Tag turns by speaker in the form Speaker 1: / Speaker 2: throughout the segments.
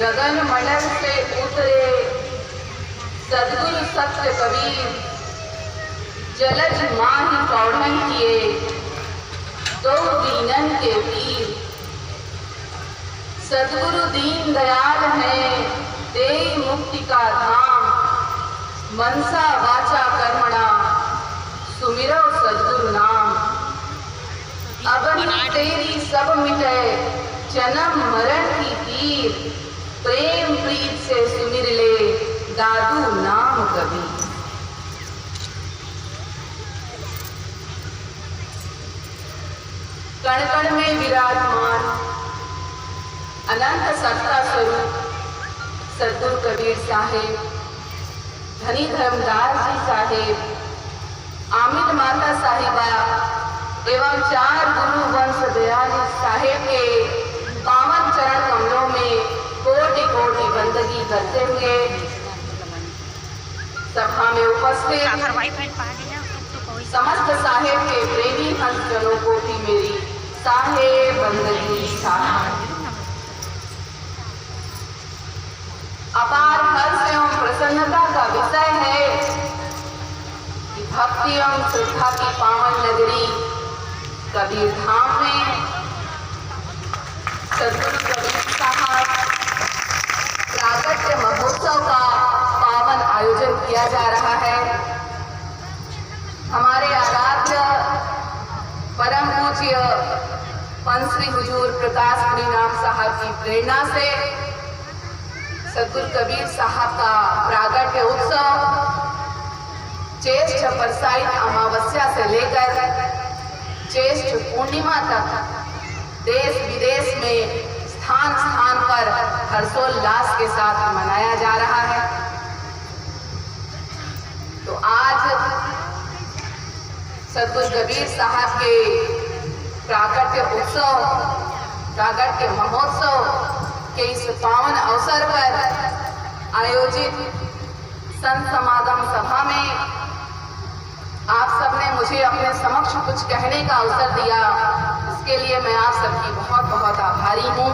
Speaker 1: गगन मंडल से उतरे सद्गुरु सत्य कबीर, जलज माहि कौढ़न किए दो दीनन के वीर। सद्गुरु दीन दयाल हैं देई मुक्ति का धाम, मनसा वाचा कर्मणा सुमिरो सद्गुरु नाम। अबन तेरी सब मिटे जन्म मरण की तीर, प्रेम प्रीत से सुमिर ले दादू नाम कबीर। कण कण में विराजमान अनंत सत्ता स्वरूप सद्गुरु कबीर साहेब, धनी धर्मदास जी साहेब, आमिद माता साहिबा एवं चार गुरु वंश दयाल साहेब के पावन चरण कमलों में कोटि कोटि बंदगी करते हुए सभा में उपस्थित समस्त साहेब के प्रेमी हंसजनों को भी मेरी साहेब बंदगी साहेब। अपार हर्ष एवं प्रसन्नता का विषय है कि भक्ति एवं श्रद्धा की पावन नगरी कबीर धाम में सद्गुरु कबीर साहब प्रागट्य महोत्सव का पावन आयोजन किया जा रहा है। हमारे आराध्य परम पूज्य पंच हुजूर प्रकाश मुनीनाथ साहब की प्रेरणा से सद्गुरु कबीर साहब का प्रागट्य उत्सव ज्येष्ठ बरसाइत अमावस्या से लेकर ज्येष्ठ पूर्णिमा तक देश विदेश में स्थान स्थान पर हर्षोल्लास के साथ मनाया जा रहा है। तो आज सद्गुरु कबीर साहब के प्रागट्य उत्सव, प्रागट्य महोत्सव के इस पावन अवसर पर आयोजित संत समागम सभा में आप सबने मुझे अपने समक्ष कुछ कहने का अवसर दिया, इसके लिए मैं आप सबकी बहुत बहुत आभारी हूँ।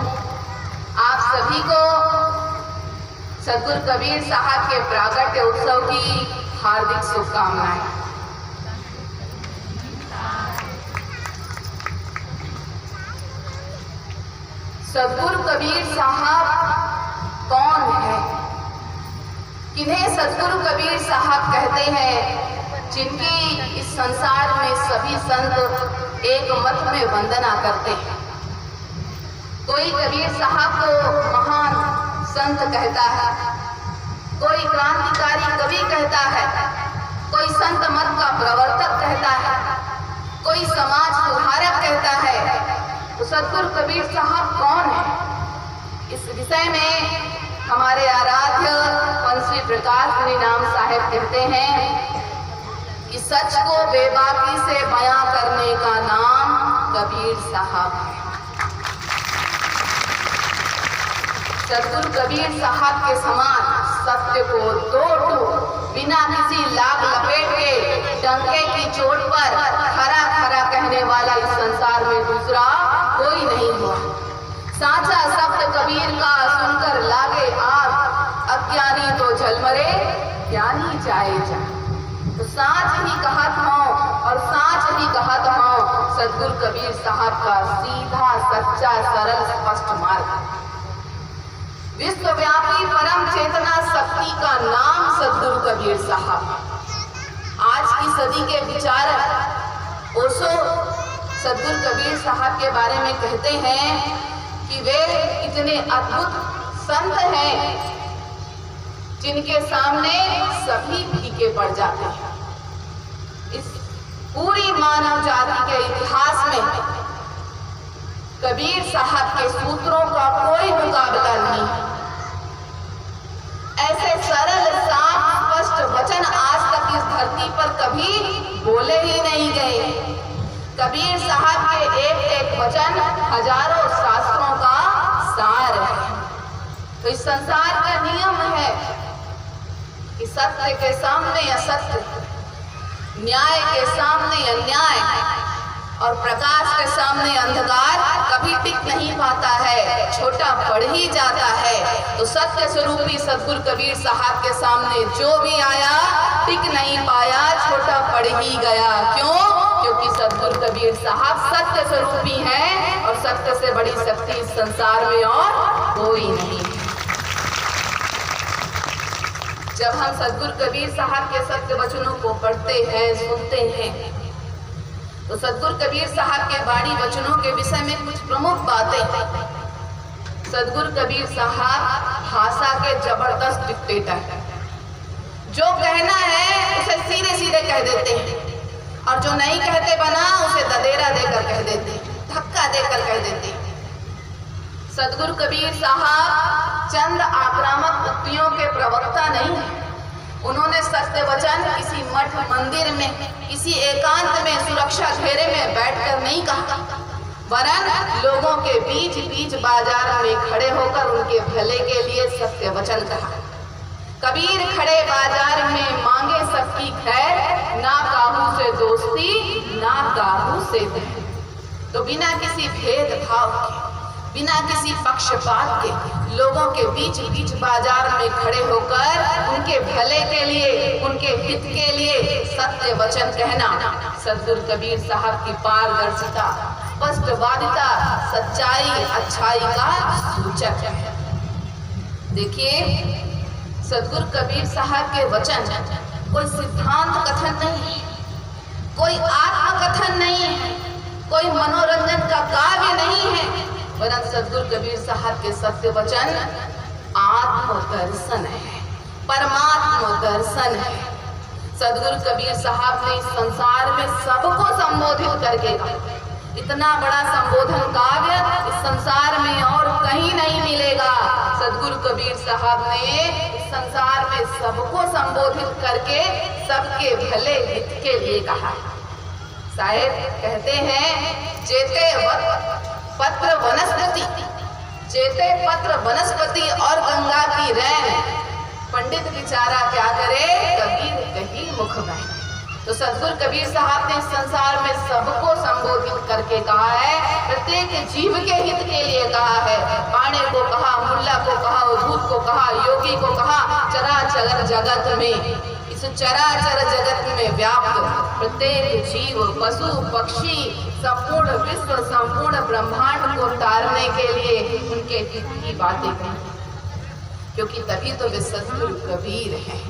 Speaker 1: आप सभी को सद्गुरु कबीर साहब के प्रागट्य उत्सव की हार्दिक शुभकामनाएं। सद्गुरु कबीर साहब कौन है? किन्हें सद्गुरु कबीर साहब कहते हैं? जिनकी इस संसार में सभी संत एक मत में वंदना करते हैं। कोई कबीर साहब को महान संत कहता है, कोई क्रांतिकारी कवि कहता है, कोई संत मत का प्रवर्तक कहता है, कोई समाज सुधारक कहता है। तो सद्गुरु कबीर साहब कौन है? इस विषय में हमारे आराध्य पंच प्रकाश मुनीनाथ साहेब कहते हैं कि सच को बेबाकी से बयां करने का नाम कबीर साहब है। सद्गुरु कबीर साहब के समान सत्य को दो बिना किसी लाग लपेट के डंके की चोट पर खरा खरा कहने वाला इस संसार में दूसरा कोई नहीं हुआ। साचा शब्द कबीर का सुनकर लागे आग, अज्ञानी तो झलमरे ज्ञानी जाए जा। तो साच ही कहत हूँ और साच ही कहत हूँ सद्गुरु कबीर साहब का सीधा सच्चा सरल स्पष्ट मार्ग, विश्वव्यापी परम चेतना शक्ति का नाम सद्गुरु कबीर साहब। आज की सदी के विचारक ओशो सद्गुरु कबीर साहब के बारे में कहते हैं कि वे इतने अद्भुत संत हैं जिनके सामने सभी फीके पड़ जाते हैं। इस पूरी मानव जाति के इतिहास में कबीर साहब के सूत्रों का कोई मुकाबला नहीं। ऐसे सरल साफ स्पष्ट वचन आज तक इस धरती पर कभी बोले ही नहीं गए। कबीर साहब के एक एक वचन हजारों शास्त्रों का सार है। तो इस संसार का नियम है कि सत्य के सामने असत्य, न्याय के सामने अन्याय और प्रकाश के सामने अंधकार कभी टिक नहीं पाता है, छोटा पड़ ही जाता है। तो सत्य स्वरूपी सद्गुरु कबीर साहब के सामने जो भी आया टिक नहीं पाया, छोटा पड़ ही गया। क्यों? क्योंकि सद्गुरु कबीर साहब सत्य स्वरूपी हैं और सत्य से बड़ी शक्ति इस संसार में और कोई नहीं। जब हम सद्गुरु कबीर साहब के सत्य वचनों को पढ़ते हैं, सुनते हैं, तो सद्गुरु कबीर साहब के वाणी वचनों के विषय में कुछ प्रमुख बातें हैं। सद्गुरु कबीर साहब भाषा के जबरदस्त डिक्टेटर हैं। जो कहना है उसे सीधे सीधे कह देते हैं और जो नहीं कहते बना उसे ददेरा देकर कह देते हैं, धक्का देकर कह देते हैं। सद्गुरु कबीर साहब चंद आक्रामक उक्तियों के प्रवक्ता नहीं हैं। उन्होंने सत्य वचन किसी मठ मंदिर में, किसी एकांत में, सुरक्षा घेरे में बैठकर नहीं कहा, वरन लोगों के बीच बीच बाजार में खड़े होकर उनके भले के लिए सत्य वचन कहा। कबीर खड़े बाजार में मांगे सबकी खैर, ना काहू से दोस्ती ना काहू से बैर। तो बिना किसी भेदभाव के, बिना किसी पक्षपात के लोगों के बीच बीच बाजार में खड़े होकर उनके भले के लिए, उनके हित के लिए सत्य वचन कहना सद्गुरु कबीर साहब की पारदर्शिता, स्पष्टवादिता, सच्चाई, अच्छाई का सूचक है। देखिए, सद्गुरु कबीर साहब के वचन कोई सिद्धांत कथन नहीं है, कोई आत्मकथन नहीं है, कोई मनोरंजन का काव्य नहीं है, वरन सद्गुरु कबीर साहब के सत्य वचन आत्मदर्शन है, परमात्म दर्शन है। सद्गुरु कबीर साहब ने इस संसार में सबको संबोधित करके कहा, इतना बड़ा संबोधन काव्य इस संसार में और कहीं नहीं मिलेगा। सद्गुरु कबीर साहब ने इस संसार में सबको संबोधित करके सबके भले हित के लिए कहा। साहेब कहते हैं, चेते पत्र वनस्पति, चेते पत्र वनस्पति और गंगा की रैन, पंडित बिचारा क्या करे, कबीर कही मुख में। तो सद्गुरु कबीर साहब ने संसार में सबको संबोधित करके कहा है, प्रत्येक जीव के हित के लिए कहा है। पाणे को कहा, मुल्ला को कहा, उद्धूत को कहा, योगी को कहा, चराचर जगत में, इस चराचर जगत में व्याप्त प्रत्येक जीव, पशु पक्षी, संपूर्ण विश्व, संपूर्ण ब्रह्मांड को तारने के लिए उनके हित की बातें कही, क्योंकि तभी तो वे सद्गुरु कबीर हैं।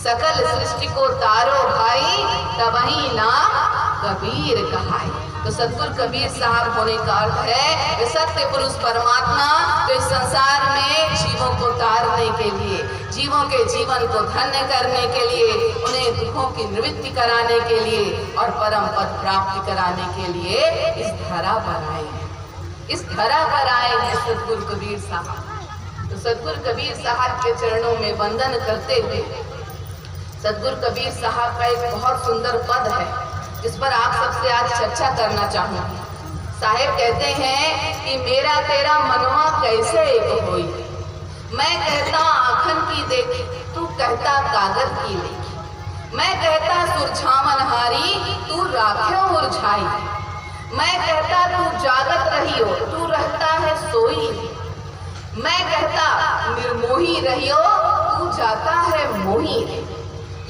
Speaker 1: सकल सृष्टि को तारो भाई, तबही नाम कबीर कहाई। तो सद्गुरु कबीर साहब होने का अर्थ है वे सत्य पुरुष परमात्मा, तो इस संसार में जीवों को तारने के लिए, जीवों के जीवन को धन्य करने के लिए, उन्हें दुखों की निवृत्ति कराने के लिए और परम पद प्राप्ति कराने के लिए इस धरा पर आए हैं। इस धरा पर आए हैं सद्गुरु कबीर साहब। तो सद्गुरु कबीर साहब के चरणों में वंदन करते हुए सद्गुरु कबीर साहब का एक बहुत सुंदर पद है जिस पर आप सबसे आज चर्चा करना चाहूंगी। साहेब कहते हैं कि मेरा तेरा मनवा कैसे एक होई, मैं कहता आँखन की देखी, तू कहता कागज की लेखी, मैं कहता सुरझावन हारी, तू राख्यो मुरझाई, मैं कहता तू जागत रहियो, तू रहता है सोई, मैं कहता निर्मोही रहियो, तू जाता है मोही,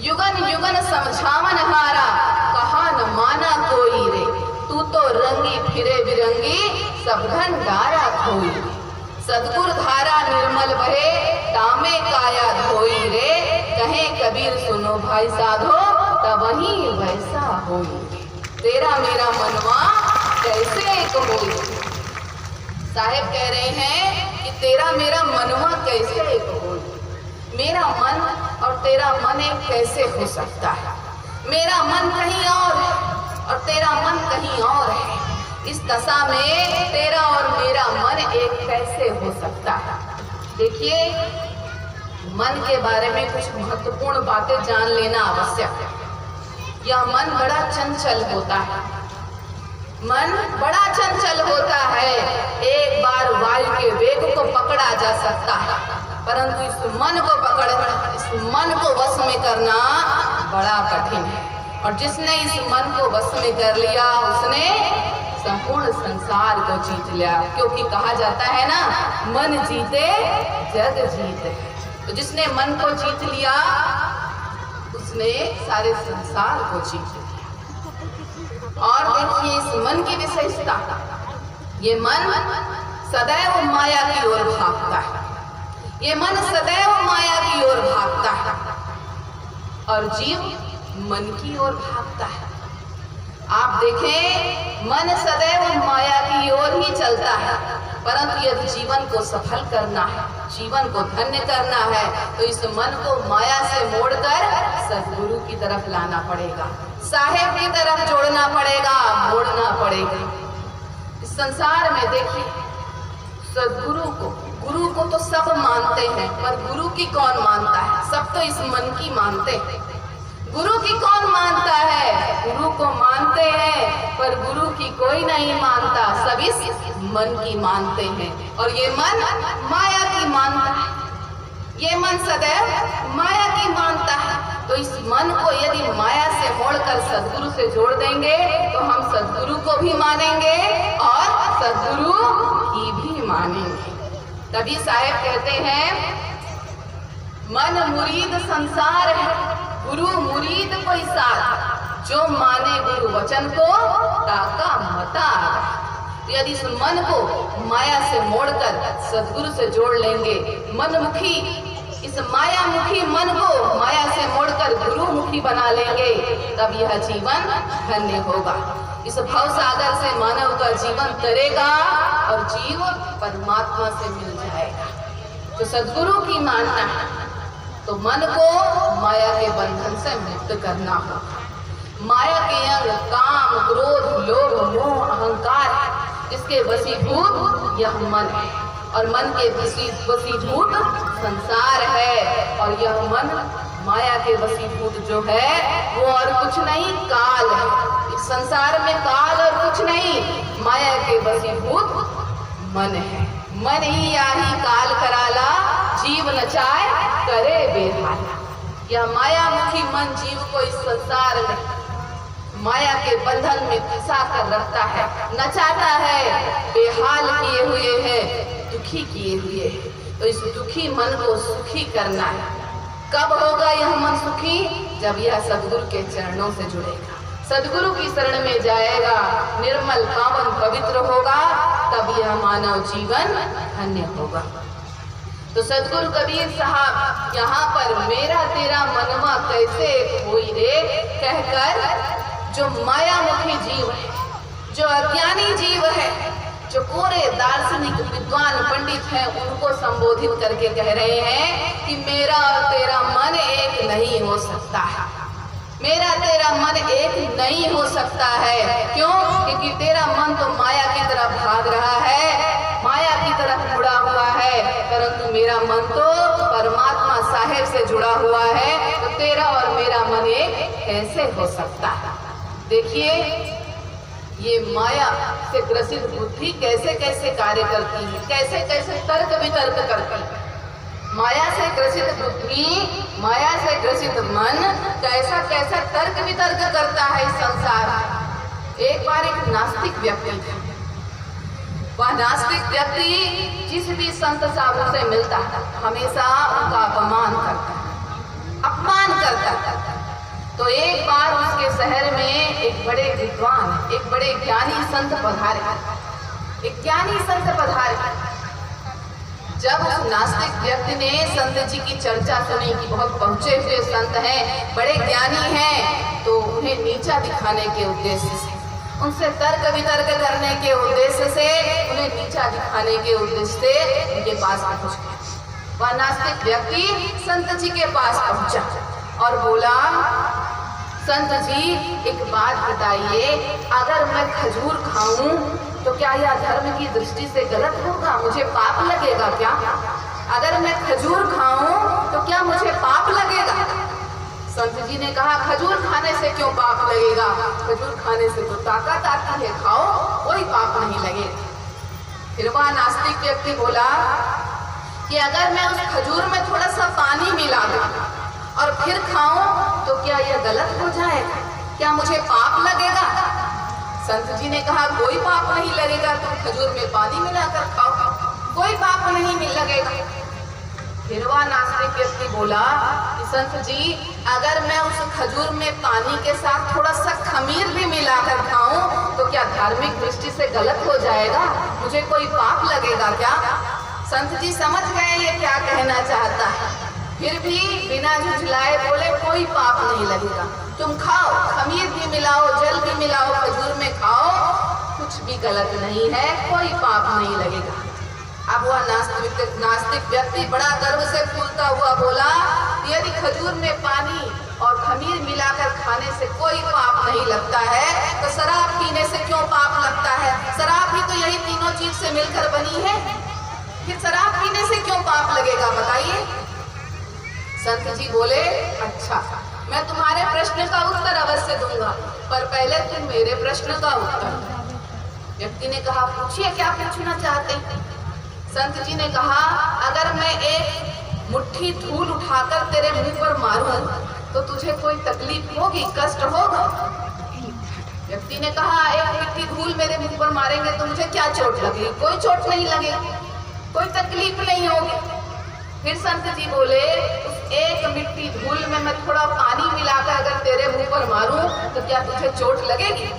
Speaker 1: युगन युगन समझावन हारा, कहा न माना कोई रे, तू तो रंगी फिरे बिरंगी, सब घन डारा खोई, सद्गुरु धारा निर्मल बहे, तामे काया धोई रे, कहे कबीर सुनो भाई साधो, तब वही वैसा होई, तेरा मेरा मनवा कैसे एक होई। साहेब कह रहे हैं कि तेरा मेरा मनवा कैसे एक होई, मेरा मन और तेरा मन एक कैसे हो सकता है, मेरा मन कहीं और है और तेरा मन कहीं और है, इस दशा में तेरा और मेरा मन एक कैसे हो सकता है। देखिए, मन के बारे में कुछ महत्वपूर्ण बातें जान लेना आवश्यक है। यह मन बड़ा चंचल होता है, मन बड़ा चंचल होता है, एक बार वायु के वेग को पकड़ा जा सकता है, परंतु इस मन को पकड़ना, इस मन को वश में करना बड़ा कठिन है। और जिसने इस मन को वश में कर लिया उसने संपूर्ण संसार को जीत लिया। क्योंकि कहा जाता है ना, मन जीते जग जीते। तो जिसने मन को जीत लिया उसने सारे संसार को जीत लिया। और देखिए इस मन की विशेषता, ये मन सदैव माया की ओर भागता है। ये मन सदैव माया की ओर भागता है और जीव मन की ओर भागता है। आप देखें, मन सदैव माया की ओर ही चलता है, परंतु यदि जीवन को सफल करना है, जीवन को धन्य करना है, तो इस मन को माया से मोड़कर सद्गुरु की तरफ लाना पड़ेगा, साहेब की तरफ जोड़ना पड़ेगा, मोड़ना पड़ेगा। इस संसार में देखिए, सद्गुरु को, गुरु को तो सब मानते हैं, पर गुरु की कौन मानता है? सब तो इस मन की मानते हैं। गुरु की कौन मानता है? गुरु को मानते हैं, पर गुरु की कोई नहीं मानता, सब इस मन की मानते हैं। और ये मन माया की मानता है, ये मन सदैव माया की मानता है। तो इस मन को यदि माया से मोड़कर सद्गुरु से जोड़ देंगे तो हम सद्गुरु को भी मानेंगे और सद्गुरु की भी मानेंगे। तभी साहेब कहते हैं, मन मुरीद संसार है, गुरु मुरीद कोई साथ, जो माने गुरु वचन को ताका मता। यदि इस मन को माया से मोड़कर सद्गुरु से जोड़ लेंगे, मनमुखी इस मायामुखी मन को माया से मोड़कर गुरुमुखी बना लेंगे, तब यह जीवन धन्य होगा। इस भव सागर से मानव का जीवन तरेगा और जीव परमात्मा से मिल जाएगा। तो सद्गुरु की मानना है तो मन को माया के बंधन से मुक्त करना होगा। माया के अंग काम, क्रोध, लोभ, मोह, अहंकार, इसके वशीभूत यह मन है और मन के वशीभूत संसार है। और यह मन माया के वशीभूत जो है वो और कुछ नहीं, काल है। इस संसार में काल और कुछ नहीं, माया के वशीभूत मन है। मन ही याही काल कराला, जीव नचाए करे बेहाला। यह मायामुखी मन जीव को इस संसार में माया के बंधन में फंसा कर रखता है, नचाता है, बेहाल किए हुए है, दुखी किए हुए है। तो इस दुखी मन को सुखी करना है। कब होगा यह मन सुखी? जब यह सद्गुरु के चरणों से जुड़ेगा, सद्गुरु की शरण में जाएगा, निर्मल पावन पवित्र होगा, तब यह मानव जीवन धन्य होगा। तो सद्गुरु कबीर साहब यहाँ पर मेरा तेरा मनवा कैसे होई रे कहकर जो मायामुखी जीव है, जो अज्ञानी जीव है, जो कोरे दार्शनिक विद्वान पंडित हैं, उनको संबोधित करके कह रहे हैं कि मेरा और तेरा मन एक नहीं हो सकता है। मेरा तेरा मन एक नहीं हो सकता है। क्यों? क्योंकि तेरा मन तो माया की तरफ भाग रहा है, माया की तरफ जुड़ा हुआ है, परंतु मेरा मन तो परमात्मा साहेब से जुड़ा हुआ है। तो तेरा और मेरा मन एक कैसे हो सकता है? देखिए, ये माया से ग्रसित बुद्धि कैसे कैसे कार्य करती है, कैसे कैसे तर्क वितर्क करती है। माया से ग्रसित बुद्धि, माया से ग्रसित मन कैसा कैसा तर्क वितर्क करता है इस संसार। एक बार एक नास्तिक व्यक्ति था। वह नास्तिक व्यक्ति जिस भी संत साधु से मिलता है हमेशा उनका अपमान करता, अपमान करता। तो एक बार उसके शहर में एक बड़े विद्वान, एक बड़े ज्ञानी संत पधारे। एक ज्ञानी संत पधारे। जब उस नास्तिक व्यक्ति ने संत जी की चर्चा सुनी कि बहुत पहुंचे हुए संत हैं, बड़े ज्ञानी हैं, तो उन्हें नीचा दिखाने के उद्देश्य से, उनसे तर्क वितर्क करने के उद्देश्य से, उन्हें नीचा दिखाने के उद्देश्य से उनके पास पहुंच गया। वह नास्तिक व्यक्ति संत जी के पास पहुंचा और बोला, संत जी एक बात बताइए, अगर मैं खजूर खाऊं तो क्या यह धर्म की दृष्टि से गलत होगा? मुझे पाप लगेगा क्या? अगर मैं खजूर खाऊं तो क्या मुझे पाप लगेगा? संत जी ने कहा, खजूर खाने से क्यों पाप लगेगा? खजूर खाने से तो ताकत आती है, खाओ, कोई पाप नहीं लगेगा। फिर वह नास्तिक व्यक्ति बोला कि अगर मैं उस खजूर में थोड़ा सा पानी मिला दूं और फिर खाऊं तो क्या यह गलत हो जाएगा? क्या मुझे पाप लगेगा? संत जी ने कहा कोई पाप नहीं लगेगा, तुम खजूर में पानी मिलाकर खाओ, कोई पाप नहीं लगेगा। फिर वह नास्तिक व्यक्ति बोला कि संत जी, अगर मैं उस खजूर में पानी के साथ थोड़ा सा खमीर भी मिलाकर खाऊं तो क्या धार्मिक दृष्टि से गलत हो जाएगा, मुझे कोई पाप लगेगा क्या? संत जी समझ गए ये क्या कहना चाहता है, फिर भी बिना झुझलाए बोले कोई पाप नहीं लगेगा, तुम खाओ, खमीर भी मिलाओ, जल भी मिलाओ, खजूर में खाओ, कुछ भी गलत नहीं है, कोई पाप नहीं लगेगा। अब वह नास्तिक व्यक्ति बड़ा गर्व से फूलता हुआ बोला, यदि खजूर में पानी और खमीर मिलाकर खाने से कोई पाप नहीं लगता है तो शराब पीने से क्यों पाप लगता है? शराब भी तो यही तीनों चीज से मिलकर बनी है, फिर शराब पीने से क्यों पाप लगेगा बताइए? संत जी बोले, अच्छा मैं तुम्हारे प्रश्न का उत्तर अवश्य दूंगा, पर पहले तुम मेरे प्रश्न का उत्तर दो। व्यक्ति ने कहा, पूछिए क्या पूछना चाहते हैं? संत जी ने कहा, अगर मैं एक मुट्ठी धूल उठाकर तेरे मुंह पर मारूं तो तुझे कोई तकलीफ होगी, कष्ट होगा? व्यक्ति ने कहा, एक मुट्ठी धूल मेरे मुंह पर मारेंगे तो मुझे क्या चोट लगेगी? कोई चोट नहीं लगेगी, कोई तकलीफ नहीं होगी। फिर संत जी बोले, उस एक मिट्टी धूल में मैं थोड़ा पानी मिलाकर अगर तेरे मुंह पर मारूं तो क्या तुझे चोट लगेगी?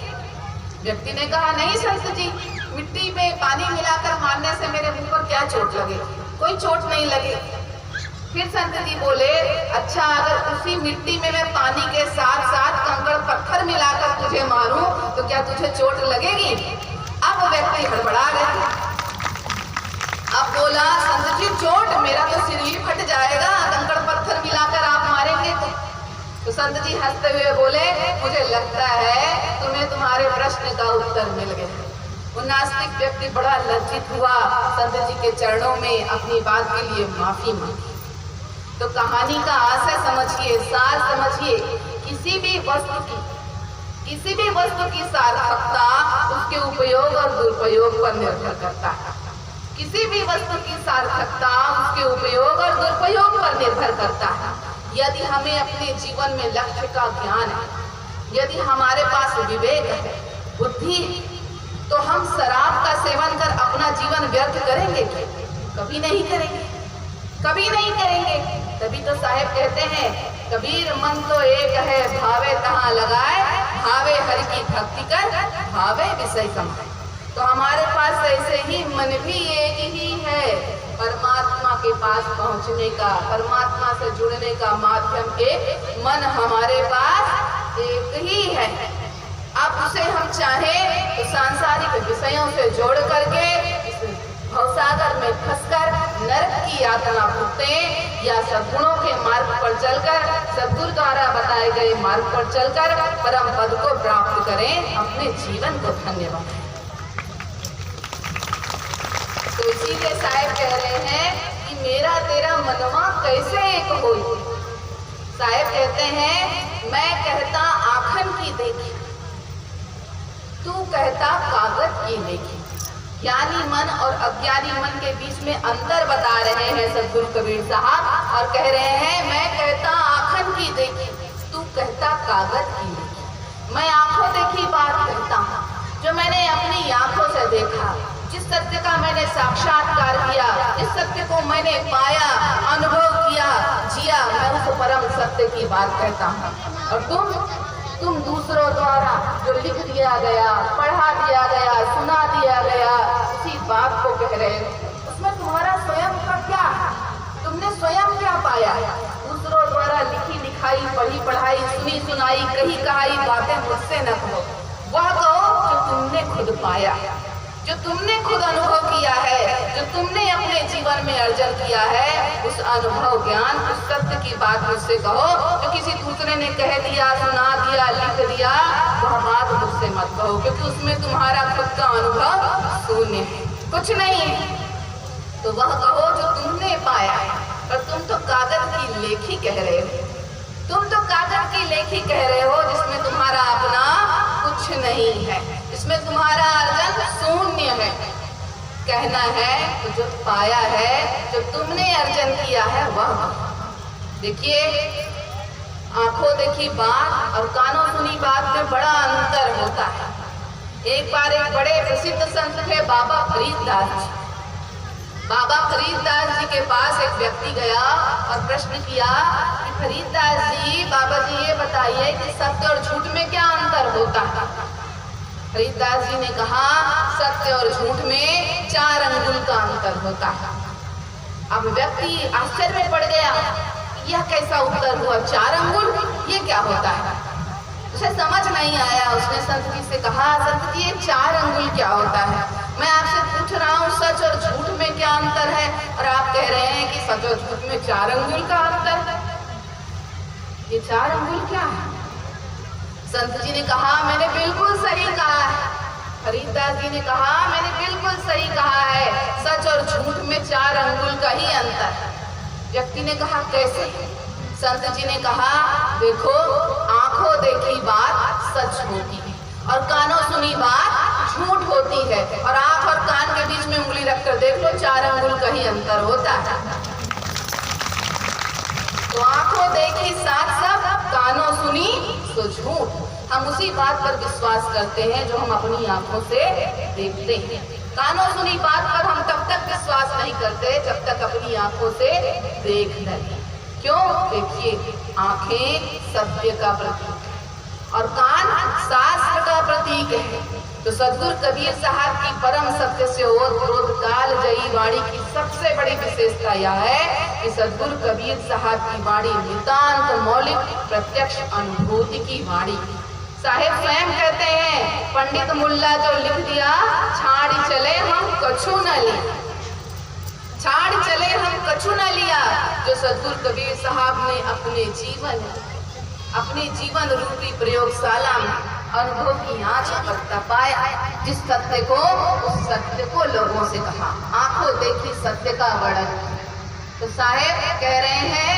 Speaker 1: व्यक्ति ने कहा, नहीं संत जी, मिट्टी में पानी मिलाकर मारने से मेरे मुंह पर क्या चोट लगेगी? कोई चोट नहीं लगेगी। फिर संत जी बोले, अच्छा अगर उसी मिट्टी में मैं पानी के साथ साथ कंकड़ पत्थर मिलाकर तुझे मारूं तो क्या तुझे चोट लगेगी? अब व्यक्ति हड़बड़ा गया, अब बोला, संत जी चोट, मेरा तो सिर ही फट जाएगा, कंकड़ पत्थर मिलाकर आप मारेंगे तो संत जी हंसते हुए बोले, मुझे लगता है तुम्हें तुम्हारे प्रश्न का उत्तर मिल गया। वो नास्तिक व्यक्ति बड़ा लज्जित हुआ, संत जी के चरणों में अपनी बात के लिए माफी मांगी। तो कहानी का आशय समझिए, सार समझिए, किसी भी वस्तु की सार्थकता उसके उपयोग और दुरुपयोग पर निर्भर करता है। किसी भी वस्तु की सार्थकता उसके उपयोग और दुरुपयोग पर निर्भर करता है। यदि हमें अपने जीवन में लक्ष्य का ज्ञान है, यदि हमारे पास विवेक है, बुद्धि है, तो हम शराब का सेवन कर अपना जीवन व्यर्थ करेंगे? कभी नहीं करेंगे, कभी नहीं करेंगे। तभी तो साहेब कहते हैं, कबीर मन तो एक है, भावे तहाँ लगाए, भावे हरि की भक्ति कर, भावे विषय कमाए। तो हमारे पास ऐसे ही मन भी एक ही है, परमात्मा के पास पहुंचने का, परमात्मा से जुड़ने का माध्यम एक मन हमारे पास एक ही है। अब उसे हम चाहें तो सांसारिक विषयों से जोड़ करके इस भवसागर में फंसकर नरक की यातना भुगते, या सद्गुणों के मार्ग पर चलकर, सद्गुरु द्वारा बताए गए मार्ग पर चलकर परम पद को प्राप्त करें, अपने जीवन को धन्य बनाएं। तो इसीलिए साहेब कह रहे हैं कि मेरा तेरा मनवा कैसे एक होई। साहेब कहते हैं, मैं कहता आखन की देखी, तू कहता कागज की लेखी। ज्ञानी मन और अज्ञानी मन के बीच में अंतर बता रहे हैं सद्गुरु कबीर साहब, और कह रहे हैं, मैं कहता आँखन की देखी, तू कहता कागज की लेखी। मैं आंखों देखी बात कहता हूँ, जो मैंने अपनी आंखों से देखा, जिस सत्य का मैंने साक्षात्कार किया, जिस सत्य को मैंने पाया, अनुभव किया, जिया, मैं उस परम सत्य की बात कहता हूँ। और तुम दूसरों द्वारा जो लिख दिया गया, पढ़ा दिया गया, सुना दिया गया, उसी बात को कह रहे हो। उसमें तुम्हारा स्वयं का क्या है? तुमने स्वयं क्या पाया? दूसरों द्वारा लिखी लिखाई, पढ़ी पढ़ाई, सुनी सुनाई, कही कहाई बातें मुझसे न कहो, वह कहो जो तुमने खुद पाया, जो तुमने खुद अनुभव किया है, जो तुमने अपने जीवन में अर्जन किया है, उस अनुभव ज्ञान, उस सत्य की बात मुझसे कहो। जो किसी दूसरे ने कह दिया, सुना दिया, लिख दिया, वह बात मुझसे मत कहो, क्योंकि उसमें तुम्हारा खुद का अनुभव शून्य है, कुछ नहीं है। तो वह कहो जो तुमने पाया है। पर तुम तो कागज की लेखी कह रहे हो, तुम तो कागज की लेखी कह रहे हो, जिसमें तुम्हारा अपना कुछ नहीं है, इसमें तुम्हारा अर्जन शून्य है। कहना है तो जो पाया है, जो तुमने अर्जन किया है, वह देखिए, आंखों देखी बात और कानों सुनी बात में बड़ा अंतर होता है। एक बार एक बड़े प्रसिद्ध संत थे बाबा फरीददास जी। बाबा फरीददास जी के पास एक व्यक्ति गया और प्रश्न किया कि फरीददास जी, बाबा जी ये बताइए कि सत्य और झूठ में क्या अंतर होता है। फरीददास जी ने कहा, सत्य और झूठ में 4 अंगुल का अंतर होता है। अब व्यक्ति आश्चर्य में पड़ गया, यह कैसा उत्तर हुआ, 4 अंगुल, ये क्या होता है। उसे समझ नहीं आया। उसने संत जी से कहा, संत जी ये 4 अंगुल क्या होता है। मैं आपसे पूछ रहा हूँ सच और झूठ में क्या अंतर है, और आप कह रहे हैं कि सच और झूठ में 4 अंगुल का अंतर है। ये 4 अंगुल क्या है। संत जी ने कहा, मैंने बिल्कुल सही कहा है। फरीददास जी ने कहा, मैंने बिल्कुल सही कहा है, सच और झूठ में 4 अंगुल का ही अंतर है। व्यक्ति ने कहा, कैसे। संत जी ने कहा, देखो, आंखों देखी बात सच होती है और कानों सुनी बात झूठ होती है, और आंख और कान के बीच में उंगली रखकर देख लो, 4 अंगुल का ही अंतर होता है। तो आंखों देखी साथ सब, कानों सुनी तो झूठ। हम उसी बात पर विश्वास करते हैं जो हम अपनी आंखों से देखते हैं। कानों सुनी बात पर हम तब तक विश्वास नहीं करते जब तक अपनी आंखों से देख नहीं। क्यों। देखिए, आंखें सत्य का प्रतीक है और कान शास्त्र का प्रतीक है। तो सद्गुरु कबीर साहब की परम सत्य से ओत काल जयी वाणी की सबसे बड़ी विशेषता यह है कि सद्गुरु कबीर साहब की वाणी नितांत मौलिक प्रत्यक्ष अनुभूति की वाणी। साहेब स्वयं कहते हैं, पंडित मुल्ला जो लिख दिया, छाड़ चले हम कछु न लिया, छाड़ चले हम कछु न लिया। जो सद्गुरु कबीर साहब ने अपने जीवन रूपी प्रयोगशाला में अनुभव की आंच पर तपाया, जिस सत्य को, उस सत्य को लोगों से कहा, आंखों देखी सत्य का वर्णन। तो साहेब कह रहे हैं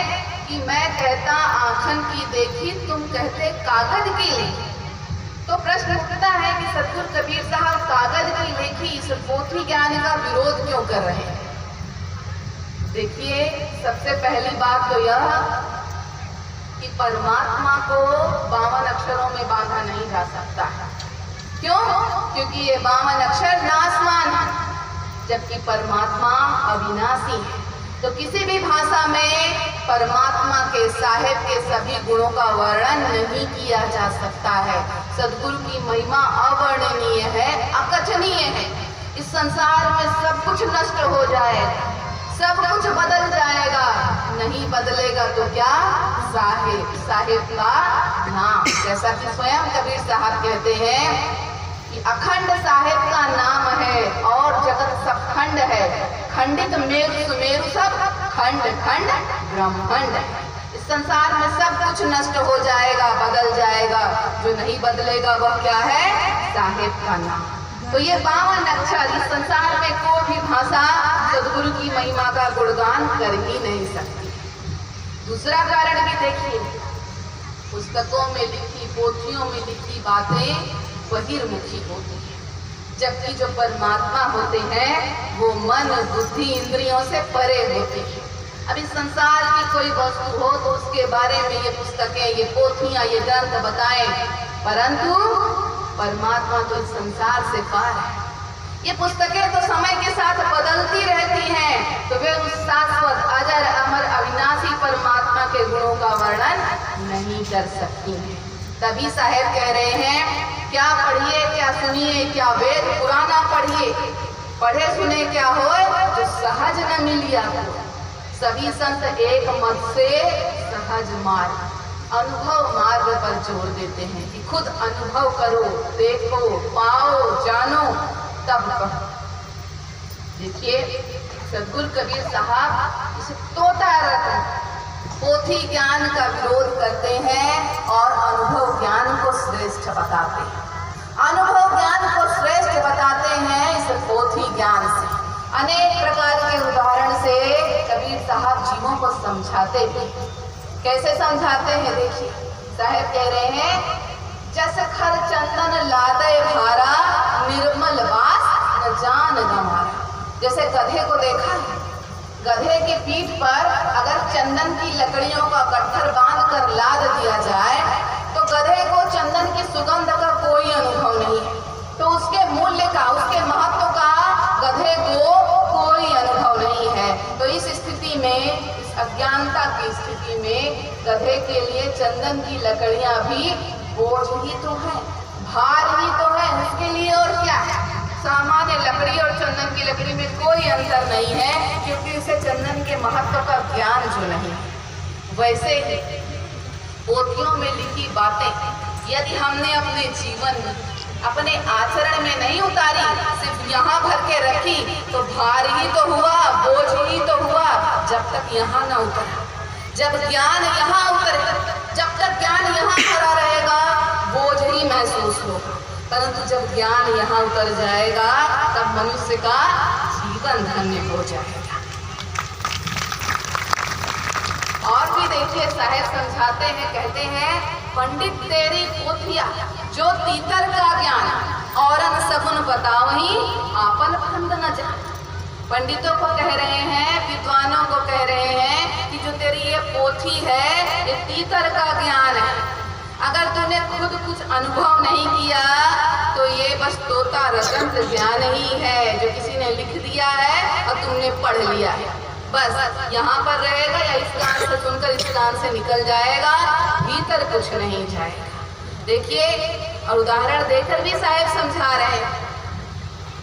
Speaker 1: कि मैं कहता आंखन की देखी, तुम कहते कागज की लिखी। तो प्रश्न उठता है कि सद्गुरु कबीर साहब कागज की लिखी इस पोथी ज्ञान का विरोध क्यों कर रहे हैं। देखिए, सबसे पहली बात तो यह कि परमात्मा को 52 अक्षरों में बांधा नहीं जा सकता है। क्यों। क्योंकि ये 52 अक्षर नासमान है, जबकि परमात्मा अविनाशी है। तो किसी भी भाषा में परमात्मा के, साहेब के सभी गुणों का वर्णन नहीं किया जा सकता है। सद्गुरु की महिमा अवर्णनीय है, अकथनीय है। इस संसार में सब कुछ नष्ट हो जाएगा, सब कुछ बदल जाएगा, नहीं बदलेगा तो क्या, साहेब, साहेब का नाम। जैसा कि स्वयं कबीर साहब कहते हैं कि अखंड साहेब का नाम है और जगत सब खंड है, खंडित मेरु सुमेरु सब खंड खंड ब्रह्मांड। इस संसार में सब कुछ नष्ट हो जाएगा, बदल जाएगा, जो नहीं बदलेगा वह क्या है, साहेब का नाम। तो ये 52 अक्षर इस संसार में कोई भी भाषा सद्गुरु की महिमा का गुणगान कर ही नहीं सकती। दूसरा कारण भी देखिए, पुस्तकों में लिखी, पोथियों में लिखी बातें बहिर्मुखी होती हैं, जबकि जो परमात्मा होते हैं वो मन बुद्धि इंद्रियों से परे होते हैं। अब इस संसार की कोई वस्तु हो तो उसके बारे में ये पुस्तकें, ये पोथियां, ये ग्रंथ बताएं, परंतु परमात्मा तो इस संसार से पार है। ये पुस्तकें तो समय के साथ बदलती रहती हैं, तो वे उस शाश्वत अजर अमर अविनाशी परमात्मा के गुणों का वर्णन नहीं कर सकती हैं। तभी साहेब कह रहे हैं, क्या पढ़िए क्या सुनिए, क्या वेद पुराना पढ़िए, पढ़े सुने क्या होए, जो सहज न मिलिया। सभी संत एक मत से सहज मार्ग, अनुभव मार्ग पर जोर देते हैं कि खुद अनुभव करो, देखो, पाओ, जानो, तब कहो। देखिए, सद्गुरु कबीर साहब इस तोता रत्न पोथी ज्ञान का विरोध करते हैं और अनुभव ज्ञान को श्रेष्ठ बताते हैं। अनुभव ज्ञान को श्रेष्ठ बताते हैं इस पोथी ज्ञान से। अनेक प्रकार के उदाहरण से कबीर साहब जीवों को समझाते हैं। कैसे समझाते हैं, देखिए, साहेब कह रहे हैं, जस खर चंदन लादे भारा, निर्मल वास न जान गंवारा। जैसे गधे को देखा है, गधे की पीठ पर अगर चंदन की लकड़ियों का गट्ठर बांध कर लाद दिया जाए तो गधे को चंदन की सुगंध का कोई अनुभव नहीं है। तो गधे के लिए चंदन की लकड़ियां भी बोझ ही तो है, भार ही तो है उसके लिए, और क्या है। सामान्य लकड़ी और चंदन की लकड़ी में कोई अंतर नहीं है, क्योंकि उसे चंदन के महत्व का ज्ञान जो नहीं है। वैसे ही पोथियों में लिखी बातें यदि हमने अपने जीवन में, अपने आचरण में नहीं उतारी, सिर्फ यहाँ भर के रखी, तो भार ही तो हुआ, बोझ ही तो हुआ। जब तक यहाँ न उतरा, जब ज्ञान यहाँ उतरे, जब तक ज्ञान यहाँ भरा रहेगा बोझ ही महसूस होगा, परंतु जब ज्ञान यहाँ उतर जाएगा तब मनुष्य का जीवन धन्य हो जाएगा। और भी देखिए साहेब समझाते हैं, कहते हैं पंडित तेरी पोथिया जो तीतर का ज्ञान औरन सगुन बतावही आपन फंद न जा। पंडितों को कह रहे हैं, विद्वानों को कह रहे हैं कि जो तेरी ये पोथी है ये तीतर का ज्ञान है। अगर तूने खुद कुछ अनुभव नहीं किया तो ये बस तोता रटंत ज्ञान ही है जो किसी ने लिख दिया है और तुमने पढ़ लिया है, बस यहाँ पर रहेगा या इस कान से सुनकर इस कान से निकल जाएगा, भीतर कुछ नहीं जाएगा। देखिए, और उदाहरण देकर भी साहेब समझा रहे हैं।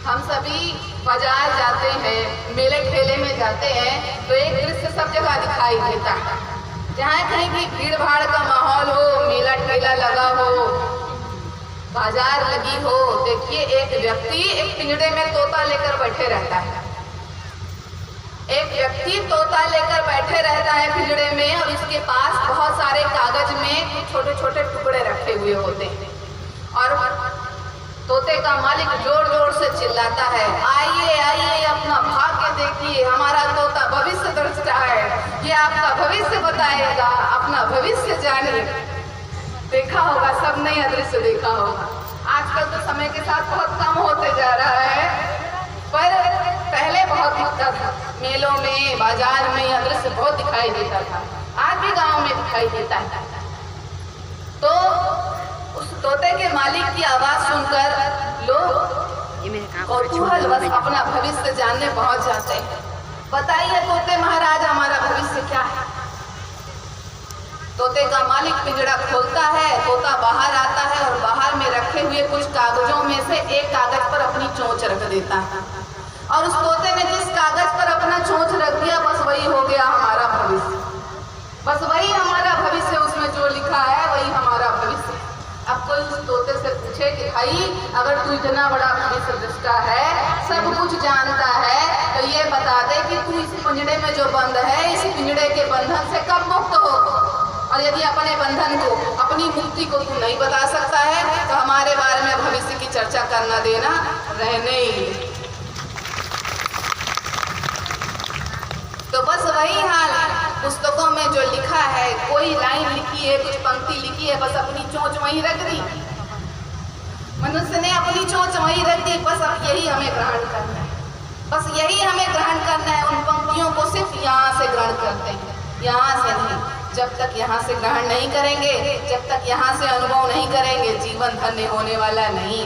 Speaker 1: हम सभी बाजार जाते हैं, मेले ठेले में जाते हैं, तो एक दृश्य सब जगह दिखाई देता है। जहाँ कहीं भी भीड़ भाड़ का माहौल हो, मेला ठेला लगा हो, बाजार लगी हो, देखिए एक व्यक्ति एक पिंजड़े में तोता लेकर बैठे रहता है। एक व्यक्ति तोता लेकर बैठे रहता है पिंजड़े में, और इसके पास बहुत सारे कागज में कुछ छोटे छोटे टुकड़े रखे हुए होते हैं। और तोते का मालिक जोर जोर से चिल्लाता है, आइए आइए अपना भाग्य देखिए, हमारा तोता भविष्य दर्शता है, ये आपका भविष्य बताएगा, अपना भविष्य जानिए। देखा होगा सबने यह दृश्य देखा होगा। आजकल तो समय के साथ बहुत कम होते जा रहा है, पर पहले बहुत दिखता था। मेलों में, बाजार में यह दृश्य बहुत दिखाई देता था, आज भी गांव में दिखाई देता है। तो उस तोते के मालिक की आवाज सुनकर लोग कौतूहलवश अपना भविष्य जानने पहुंच जाते हैं। बताइए तोते महाराज, हमारा भविष्य क्या है? तोते का मालिक पिंजड़ा खोलता है, तोता बाहर आता है और बाहर में रखे हुए कुछ कागजों में से एक कागज पर अपनी चोंच रख देता है। और उस तोते ने जिस कागज पर अपना चोंच रख दिया, बस वही हो गया हमारा भविष्य, बस वही हमारा भविष्य, उसमें जो लिखा है वही हमारा भविष्य। अब कोई उस तोते से पूछे कि भाई अगर तू इतना बड़ा भविष्य दृष्टा है, सब कुछ जानता है, तो ये बता दे कि तू इस पिंजड़े में जो बंद है, इस पिंजड़े के बंधन से कब मुक्त हो? और यदि अपने बंधन को, अपनी मुक्ति को तू नहीं बता सकता है, तो हमारे बारे में भविष्य की चर्चा करना देना रहने ही। तो बस वही हाल है पुस्तकों में जो लिखा है, कोई लाइन लिखी है, कुछ पंक्ति लिखी है, बस अपनी चोंच वहीं रख दी, मनुष्य ने अपनी चोंच वहीं रख दी। बस अब यही हमें ग्रहण करना है, बस यही हमें ग्रहण करना है। उन पंक्तियों को सिर्फ यहाँ से ग्रहण करते हैं, यहाँ से नहीं। जब तक यहाँ से ग्रहण नहीं करेंगे, जब तक यहाँ से अनुभव नहीं करेंगे, जीवन धन्य होने वाला नहीं,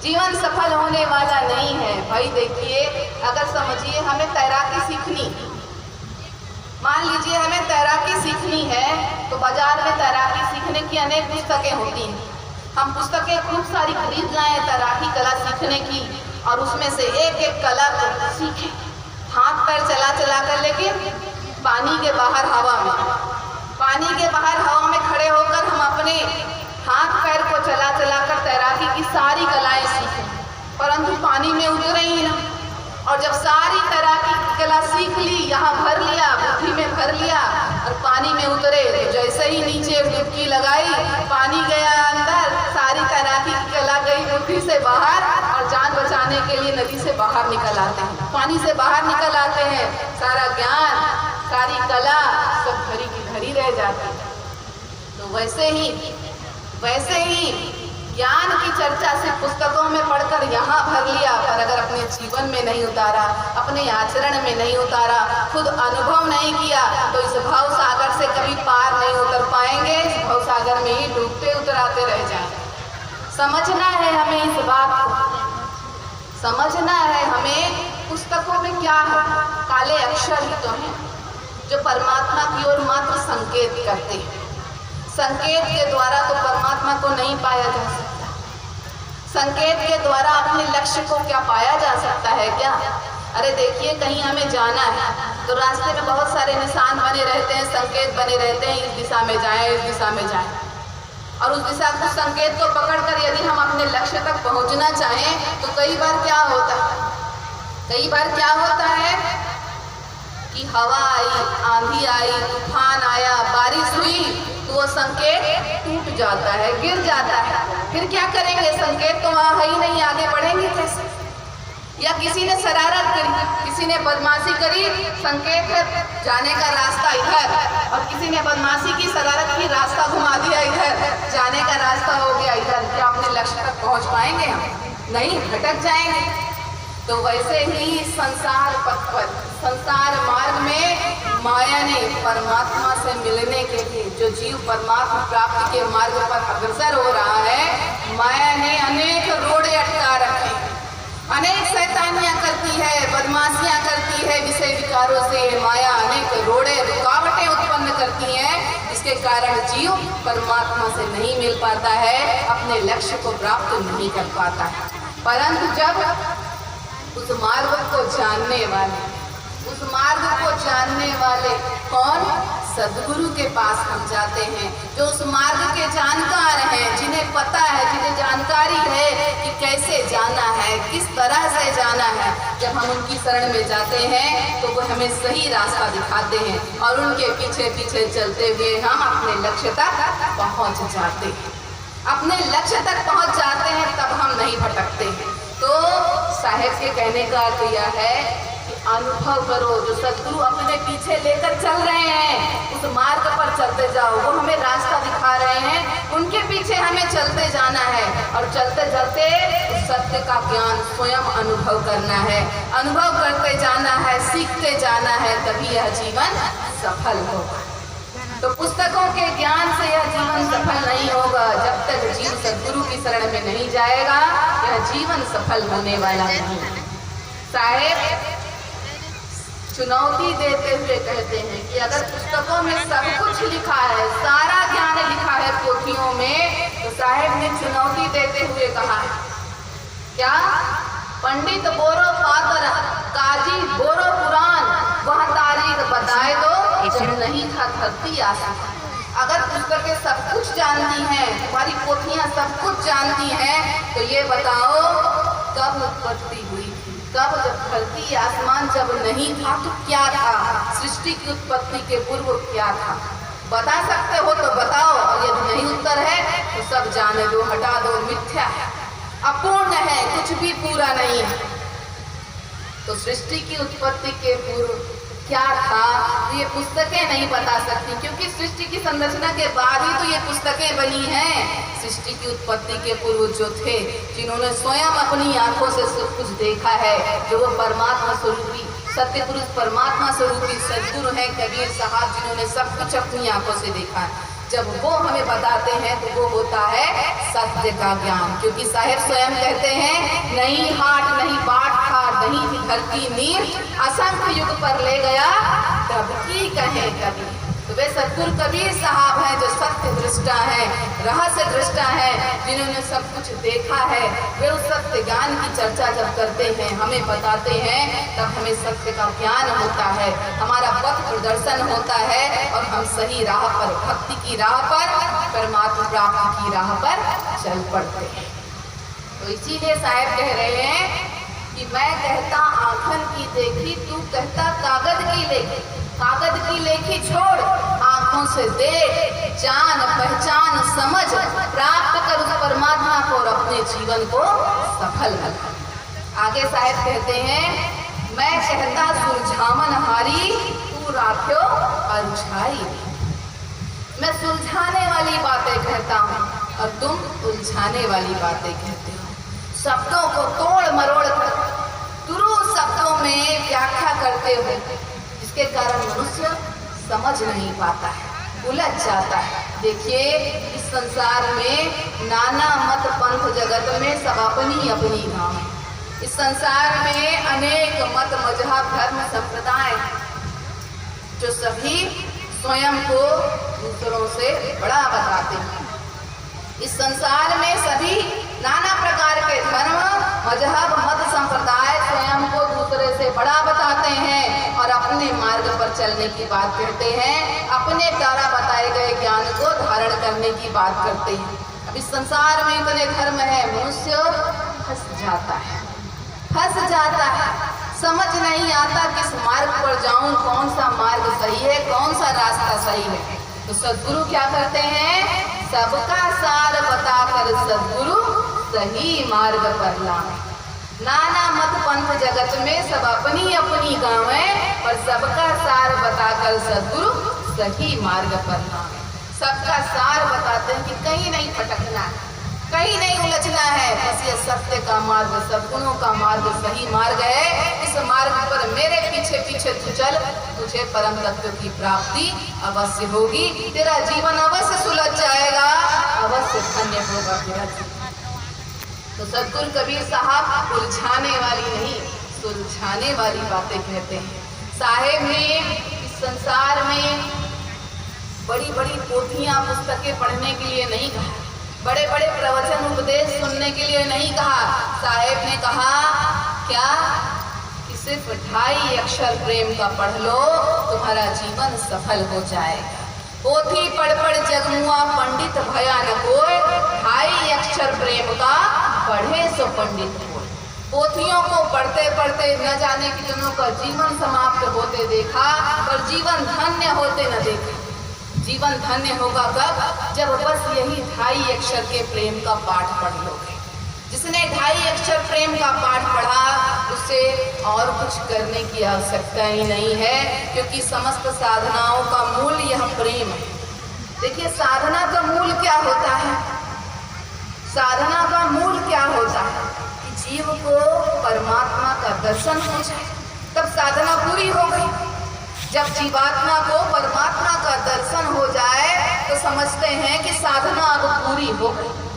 Speaker 1: जीवन सफल होने वाला नहीं है। भाई देखिए, अगर समझिए हमें तैराकी सीखनी, मान लीजिए हमें तैराकी सीखनी है, तो बाजार में तैराकी सीखने की अनेक पुस्तकें होती हैं। हम पुस्तकें खूब सारी खरीद लाएं तैराकी कला सीखने की, और उसमें से एक एक कला को सीखें, हाथ पैर चला चला कर, लेकिन पानी के बाहर हवा में, पानी के बाहर हवा में खड़े होकर हम अपने हाथ पैर को चला चला कर तैराकी की सारी कलाएं सीखें, परंतु पानी में उतरे ही ना। और जब सारी तैराकी की कला सीख ली, यहाँ भर लिया, बुद्धि में भर लिया, और पानी में उतरे, तो जैसे ही नीचे डुबकी लगाई, पानी गया अंदर, सारी तैराकी की कला गई बुद्धि से बाहर, और जान बचाने के लिए नदी से बाहर निकल आते हैं, पानी से बाहर निकल आते हैं, सारा ज्ञान, सारी कला सब घड़ी की घड़ी रह जाती है। तो वैसे ही ज्ञान की चर्चा से पुस्तकों में पढ़कर यहाँ भर लिया, पर अगर अपने जीवन में नहीं उतारा, अपने आचरण में नहीं उतारा, खुद अनुभव नहीं किया, तो इस भव सागर से कभी पार नहीं उतर पाएंगे, इस भव सागर में ही डूबते उतराते रह जाएंगे। समझना है हमें इस बात को, समझना है हमें पुस्तकों में क्या है, काले अक्षर ही तो हैं, जो परमात्मा की ओर मात्र संकेत करते हैं। संकेत के द्वारा तो परमात्मा को नहीं पाया जा सकता। संकेत के द्वारा अपने लक्ष्य को क्या पाया जा सकता है क्या? अरे देखिए, कहीं हमें जाना है तो रास्ते में बहुत सारे निशान बने रहते हैं, संकेत बने रहते हैं, इस दिशा में जाएं, इस दिशा में जाएं। और उस दिशा को, संकेत को पकड़कर यदि हम अपने लक्ष्य तक पहुंचना चाहें तो कई बार क्या होता है कि हवा आई, आंधी आई, तूफान आया, बारिश हुई तो वो संकेत टूट जाता है, गिर जाता है। फिर क्या करेंगे? संकेत तो वहाँ है ही नहीं, आगे बढ़ेंगे कैसे? या किसी ने शरारत करी, किसी ने बदमाशी करी, संकेत है जाने का रास्ता इधर, और किसी ने बदमाशी की, शरारत की, रास्ता घुमा दिया इधर, जाने का रास्ता हो गया इधर। क्या अपने लक्ष्य तक पहुंच पाएंगे हम? नहीं, भटक जाएंगे। तो वैसे ही संसार पथ पर, संसार मार्ग में माया ने परमात्मा से मिलने के लिए, जो जीव परमात्मा प्राप्ति के मार्ग पर अग्रसर हो रहा है, माया ने अनेक रोड़े अटका रखे, अनेक शैतानियां करती है, बदमाशियां करती है, विषय विकारों से माया अनेक रोड़े, रुकावटें उत्पन्न करती हैं, इसके कारण जीव परमात्मा से नहीं मिल पाता है, अपने लक्ष्य को प्राप्त नहीं कर पाता है। परंतु जब उस मार्ग को जानने वाले कौन? सद्गुरु के पास हम जाते हैं, जो उस मार्ग के जानकार हैं, जिन्हें पता है, जिन्हें जानकारी है कि कैसे जाना है, किस तरह से जाना है। जब हम उनकी शरण में जाते हैं तो वो हमें सही रास्ता दिखाते हैं और उनके पीछे पीछे चलते हुए हम अपने लक्ष्य तक पहुंच जाते हैं। अपने लक्ष्य तक पहुंच जाते हैं, तब हम नहीं भटकते हैं। तो साहेब के कहने का अर्थ यह है कि अनुभव करो, जो सद्गुरु अपने पीछे लेकर चल रहे हैं, उस मार्ग पर चलते जाओ। वो हमें रास्ता दिखा रहे हैं, उनके पीछे हमें चलते जाना है और चलते चलते उस सत्य का ज्ञान स्वयं अनुभव करना है, अनुभव करते जाना है, सीखते जाना है, तभी यह जीवन सफल होगा। तो पुस्तकों के ज्ञान से यह जीवन सफल नहीं होगा। जब तक जीव सद्गुरु की शरण में नहीं जाएगा, यह जीवन सफल होने वाला नहीं। साहेब चुनौती देते हुए कहते हैं कि अगर पुस्तकों में सब कुछ लिखा है, सारा ज्ञान लिखा है पोथियों में, तो साहेब ने चुनौती देते हुए कहा है क्या? पंडित बोरो पातर, काजी बोरो पुराण, वह तारीख बताए दो जब नहीं था धरती आसमान। अगर पुस्तकें सब कुछ जानती हैं, तुम्हारी पोथियां सब कुछ जानती हैं, तो ये बताओ कब उत्पत्ति हुई थी, कब जब धरती आसमान जब नहीं था तो क्या था, सृष्टि की उत्पत्ति के पूर्व क्या था? बता सकते हो तो बताओ, और यदि नहीं उत्तर है तो सब जाने दो, हटा दो, मिथ्या है, अपूर्ण है, कुछ भी पूरा नहीं है। तो सृष्टि की उत्पत्ति के पूर्व क्या था, तो ये पुस्तकें नहीं बता सकती, क्योंकि सृष्टि की संरचना के बाद ही तो ये पुस्तकें बनी हैं। सृष्टि की उत्पत्ति के पूर्व जो थे, जिन्होंने स्वयं अपनी आंखों से सब कुछ देखा है, जो वो परमात्मा स्वरूपी सत्य पुरुष परमात्मा स्वरूपी सद्गुरु हैं कबीर साहब, जिन्होंने सब कुछ अपनी आंखों से देखा है, जब वो हमें बताते हैं तो वो होता है सत्य का ज्ञान। क्योंकि साहेब स्वयं कहते हैं, नहीं हाट नहीं बाट था, नहीं थी धरती नीर, असंख्य युग पर ले गया तब की कहे कभी। तो वे सद्गुरु कबीर साहब हैं जो सत्य दृष्टा हैं, रहस्य दृष्टा हैं, जिन्होंने सब कुछ देखा है। वे उस सत्य ज्ञान की चर्चा जब करते हैं, हमें बताते हैं, तब हमें सत्य का ज्ञान होता है, हमारा पथ प्रदर्शन होता है और हम सही राह पर, भक्ति की राह पर, परमात्मा प्राप्ति की राह पर चल पड़ते हैं। तो इसीलिए साहेब कह रहे हैं कि मैं कहता आंखन की देखी, तू कहता कागज की लेखी, कागज की लेखी छोड़, आंखों से देख, जान पहचान समझ, प्राप्त कर उस परमात्मा को और अपने जीवन को सफल बना। आगे साहेब कहते हैं, मैं कहता सुलझावन हारी, तू राख्यो अरुझाई। मैं सुलझाने वाली बातें कहता हूँ और तुम उलझाने वाली बातें कहते हो। शब्दों को तोड़ मरोड़ कर तुरु शब्दों में व्याख्या करते हुए, जिसके कारण मनुष्य समझ नहीं पाता है, उलझ जाता है। देखिए इस संसार में नाना मत पंथ जगत में सब अपनी अपनी नाम है। इस संसार में अनेक मत मजहब धर्म संप्रदाय, जो सभी स्वयं को दूसरों से बड़ा बताते हैं। इस संसार में सभी नाना प्रकार के धर्म, मजहब, मत, संप्रदाय स्वयं को दूसरे से बड़ा बताते हैं और अपने मार्ग पर चलने की बात कहते हैं, अपने द्वारा बताए गए ज्ञान को धारण करने की बात करते हैं। अब इस संसार में इतने धर्म है, मनुष्य फंस जाता है, समझ नहीं आता किस मार्ग पर जाऊं, कौन सा मार्ग सही है, कौन सा रास्ता सही है। तो सद्गुरु क्या करते हैं, सबका सार बताकर सद्गुरु सही मार्ग पर लाए। नाना मत पंथ जगत में सब अपनी अपनी गावे, पर सबका सार बताकर सद्गुरु सही मार्ग पर लाए। सबका सार बताते हैं कि कहीं नहीं भटकना है, कहीं नहीं उलझना है, बस ये सत्य का मार्ग, सद्गुणों का मार्ग सही मार्ग है। इस मार्ग पर मेरे पीछे पीछे तू चल, तुझे परम तत्व की प्राप्ति अवश्य होगी, तेरा जीवन अवश्य सुलझ जाएगा, अवश्य धन्य होगा तेरा जीवन। तो सद्गुरु कबीर साहब उलझाने वाली नहीं, सुलझाने वाली बातें कहते हैं। साहेब ने इस संसार में बड़ी बड़ी पोथियां, पुस्तकें पढ़ने के लिए नहीं कहा, बड़े बड़े प्रवचन उपदेश सुनने के लिए नहीं कहा। साहेब ने कहा क्या कि सिर्फ 2.5 अक्षर प्रेम का पढ़ लो, तुम्हारा जीवन सफल हो जाएगा। पोथी पढ़ पढ़ जगमुआ पंडित भया न कोय, 2.5 अक्षर प्रेम का पढ़े सो पंडित हो। पोथियों को पढ़ते पढ़ते न जाने कितनों का जीवन समाप्त होते देखा, पर जीवन धन्य होते न देखा। जीवन धन्य होगा कब, जब बस यही 2.5 अक्षर के प्रेम का पाठ पढ़ लोगे। जिसने 2.5 अक्षर प्रेम का पाठ पढ़ा, उसे और कुछ करने की आवश्यकता ही नहीं है, क्योंकि समस्त साधनाओं का मूल यह प्रेम है। देखिए साधना का मूल क्या होता है, साधना का मूल क्या होता है कि जीव को परमात्मा का दर्शन हो जाए, तब साधना पूरी हो गई। जब जीवात्मा को परमात्मा का दर्शन हो जाए तो समझते हैं कि साधना अब पूरी हो गई।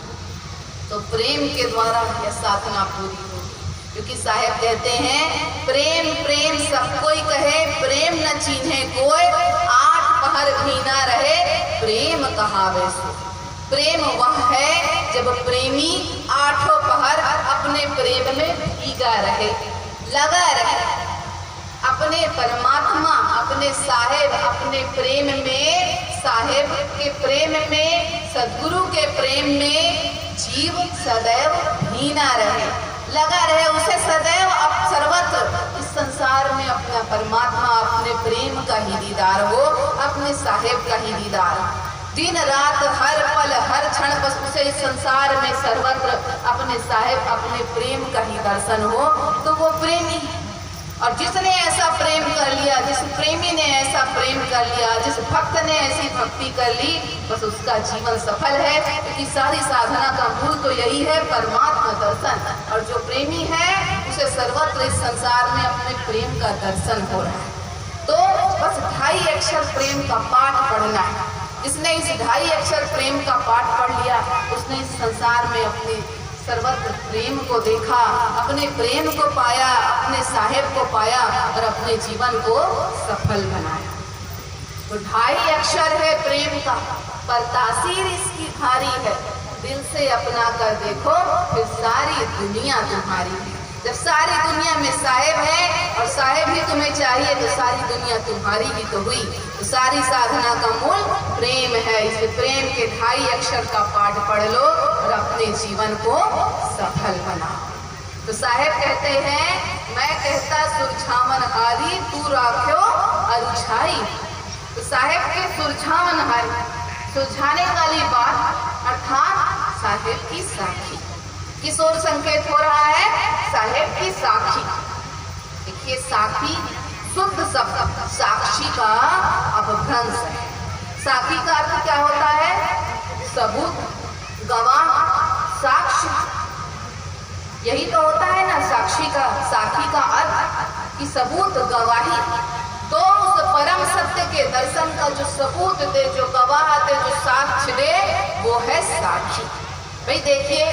Speaker 1: तो प्रेम के द्वारा यह साधना पूरी होगी, क्योंकि साहेब कहते हैं प्रेम प्रेम सब कोई कहे, प्रेम न चीन्हे कोई, 8 पहर भी ना रहे, प्रेम कहावे सो। प्रेम वह है जब प्रेमी 8 पहर अपने प्रेम में भीगा रहे, लगा रहे, अपने परमात्मा, अपने साहेब, अपने प्रेम में, साहेब के प्रेम में, सद्गुरु के प्रेम में जीव सदैव भीना रहे, लगा रहे, उसे सदैव अब सर्वत्र इस संसार में अपना परमात्मा, अपने प्रेम का ही दीदार हो, अपने साहेब का ही दीदार। दिन रात हर पल हर क्षण बस उसे इस संसार में सर्वत्र अपने साहेब, अपने प्रेम का ही दर्शन हो, तो वो प्रेमी। और जिसने ऐसा प्रेम कर लिया, जिस प्रेमी ने ऐसा प्रेम कर लिया, जिस भक्त ने ऐसी भक्ति कर ली, बस उसका जीवन सफल है, क्योंकि सारी साधना का मूल तो यही है, परमात्मा दर्शन। और जो प्रेमी है उसे सर्वत्र इस संसार में अपने प्रेम का दर्शन हो रहा है। तो बस 2.5 अक्षर प्रेम का पाठ पढ़ना है। जिसने इस 2.5 अक्षर प्रेम का पाठ पढ़ लिया, उसने इस संसार में अपने सर्वत्र प्रेम को देखा, अपने प्रेम को पाया, अपने साहेब को पाया और अपने जीवन को सफल बनाया। तो 2.5 अक्षर है प्रेम का, पर तासीर इसकी भारी है। दिल से अपना कर देखो, फिर सारी दुनिया तुम्हारी है। जब सारी दुनिया में साहेब है और साहेब ही तुम्हें चाहिए, तो सारी दुनिया तुम्हारी ही तो हुई। तो सारी साधना का मूल प्रेम है। इस प्रेम के 2.5 अक्षर का पाठ पढ़ लो और अपने जीवन को सफल बनाओ। तो साहेब कहते हैं, मैं कहता सुरझावन हारी, तू राख्यो अरुझाई। तो साहेब के सुरझावन हारी, सुलझाने वाली बात, अर्थात साहेब की साखी। किस ओर संकेत हो रहा है, साहेब की साखी। देखिए साखी शुद्ध शब्द साक्षी का अपभ्रंश है। साखी का अर्थ क्या होता है, सबूत, गवाह, साक्ष्य। यही तो होता है ना साक्षी का, साखी का अर्थ कि सबूत, गवाही। तो उस परम सत्य के दर्शन का जो सबूत दे, जो गवाह दे, जो साक्ष्य दे, वो है साक्षी। भाई देखिए,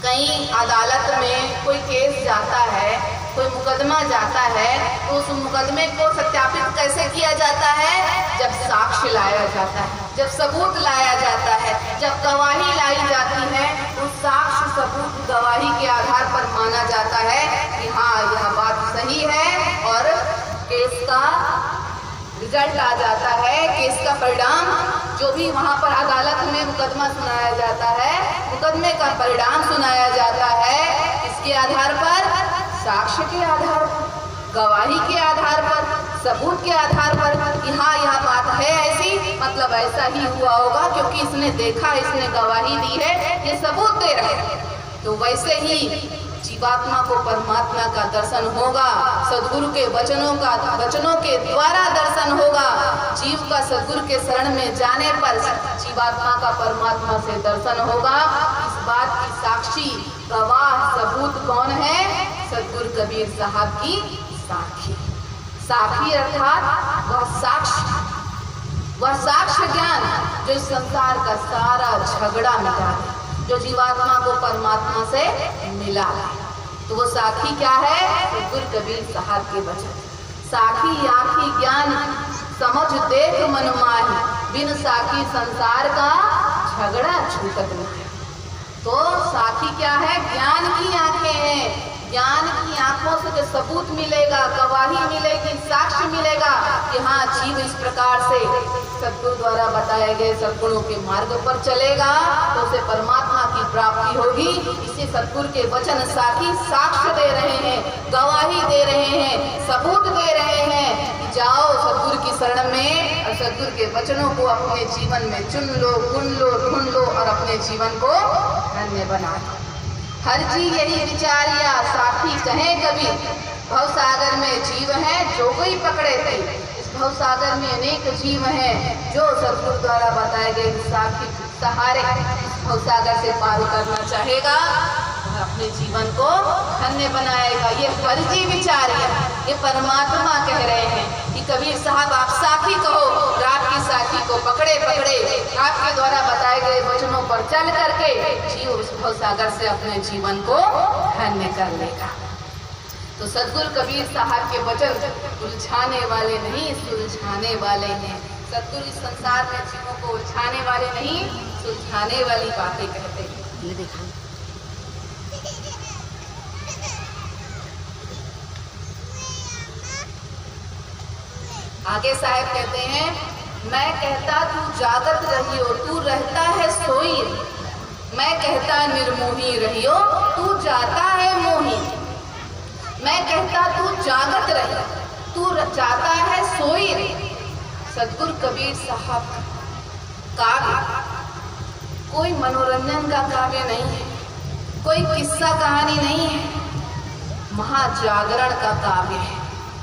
Speaker 1: कहीं अदालत में कोई केस जाता है कोई मुकदमा जाता है तो उस मुकदमे को सत्यापित कैसे किया जाता है? जब साक्ष्य लाया जाता है, जब सबूत लाया जाता है, जब गवाही लाई जाती है, उस साक्ष्य सबूत गवाही के आधार पर माना जाता है कि हाँ यह बात सही है और केस का रिजल्ट आ जाता है, केस का परिणाम जो भी वहाँ पर अदालत में मुकदमा सुनाया जाता है, मुकदमे का परिणाम सुनाया जाता है। इसके आधार पर, साक्ष्य के आधार पर, गवाही के आधार पर, सबूत के आधार पर कि हाँ यह बात है ऐसी, मतलब ऐसा ही हुआ होगा क्योंकि इसने देखा, इसने गवाही दी है, ये सबूत दे रहे हैं। तो वैसे ही जीवात्मा को परमात्मा का दर्शन होगा, सद्गुरु के वचनों के द्वारा दर्शन होगा। जीव का सद्गुरु के शरण में जाने पर जीवात्मा का परमात्मा से दर्शन होगा। इस बात की साक्षी, गवाह, सबूत कौन है? सद्गुरु कबीर साहब की साखी। साखी अर्थात वह साक्ष्य ज्ञान जो इस संसार का सारा झगड़ा मिटा दे, जो जीवात्मा को परमात्मा से मिला है। तो वो साखी क्या है? सद्गुरु कबीर साहब के वचन। साखी आखी ज्ञान समझ देख मन माही, बिन साखी संसार का झगड़ा छूटत नहीं। तो साखी क्या है? ज्ञान की आंखें हैं। ज्ञान की आंखों से जो सबूत मिलेगा, गवाही मिलेगी, साक्ष्य मिलेगा कि हाँ जीव इस प्रकार से सद्गुरु द्वारा बताए गए सद्गुणों के मार्ग पर चलेगा तो उसे परमात्मा की प्राप्ति होगी। इसे सद्गुरु के वचन साखी साक्ष्य दे रहे हैं, गवाही दे रहे हैं, सबूत दे रहे हैं कि जाओ सद्गुरु की शरण में और सद्गुरु के वचनों को अपने जीवन में चुन लो, गुन लो, ढूंढ लो और अपने जीवन को धन्य बना लो। हर जी यही विचारिया साखी कहे कबीर, भवसागर में जीव है जो कोई पकड़े थे। इस भवसागर में अनेक जीव हैं जो सद्गुरु द्वारा बताए गए साखी सहारे भवसागर से पार करना चाहेगा, वह अपने जीवन को धन्य बनाएगा। ये फर्जी विचारिया, ये परमात्मा कह रहे हैं कि कबीर साहब आप साखी कहो, रात की साखी को पकड़े पकड़े आपके द्वारा बताए गए वचनों पर चल करके जीव उस भवसागर से अपने जीवन को धन्य कर लेगा। तो सद्गुरु कबीर साहब के वचन उलझाने वाले नहीं, सुलझाने वाले हैं। सद्गुरु इस संसार में जीवों को उलझाने वाले नहीं, सुलझाने वाली बातें कहते हैं। ये देखा आगे साहब कहते हैं, मैं कहता तू जागत रहियो, तू रहता है सोई। मैं कहता निर्मोही रहियो, तू जाता है मोही। मैं कहता तू जागत रहियो, तू जाता है सोई। सद्गुरु कबीर साहब काव्य कोई मनोरंजन का काव्य नहीं है, कोई किस्सा कहानी नहीं है, महाजागरण का काव्य है।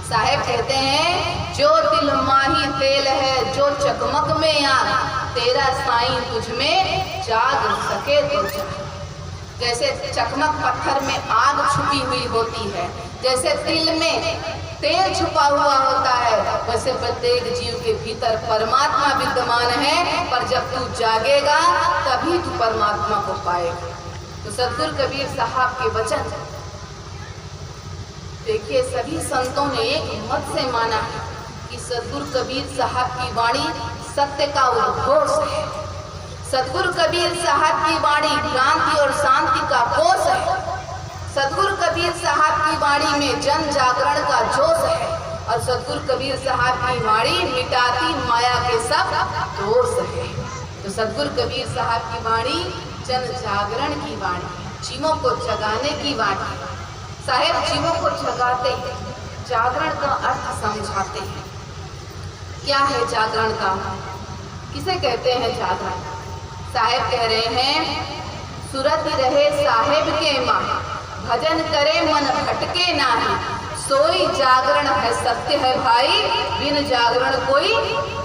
Speaker 1: साहेब कहते हैं, जो दिल माही तेल है, जो चकमक में आग, तेरा साईं तुझ में जाग सके तो जाग। जैसे चकमक पत्थर में आग छुपी हुई होती है, जैसे तिल में तेल छुपा हुआ होता है, वैसे प्रत्येक जीव के भीतर परमात्मा विद्यमान है। पर जब तू जागेगा तभी तू परमात्मा को पाएगा। तो सद्गुरु कबीर साहब के वचन देखिए, सभी संतों ने एक मत से माना है कि सद्गुरु कबीर साहब की वाणी सत्य का उद्घोष है। सद्गुरु कबीर साहब की वाणी क्रांति और शांति का कोष है। सद्गुरु कबीर साहब की वाणी में जन जागरण का जोश है और सद्गुरु कबीर साहब की वाणी मिटाती माया के सब दोष है। तो सद्गुरु कबीर साहब की वाणी जन जागरण की वाणी, जीवों को जगाने की वाणी। साहेब जीवों को जगाते हैं, जागरण का अर्थ समझाते हैं। क्या है जागरण का? किसे कहते हैं जागरण? साहेब कह रहे हैं, सुरत रहे साहेब के माँ, भजन करे मन भटके नाही, सोई जागरण है सत्य है भाई, बिन जागरण कोई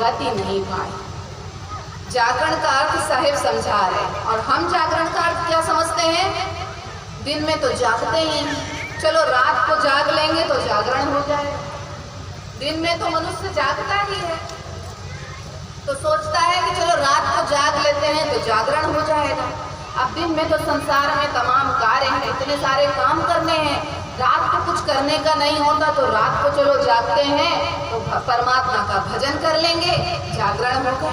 Speaker 1: गति नहीं पाई। जागरण का अर्थ साहेब समझा रहे और हम जागरण का अर्थ क्या समझते हैं? दिन में तो जागते ही हैं, चलो रात को जाग लेंगे तो जागरण हो जाएगा। दिन में तो मनुष्य जागता ही है, तो सोचता है कि चलो रात को जाग लेते हैं तो जागरण हो जाएगा। अब दिन में तो संसार में तमाम कार्य हैं, इतने सारे काम करने हैं, रात को कुछ करने का नहीं होता तो रात को चलो जागते हैं तो परमात्मा का भजन कर लेंगे, जागरण होगा।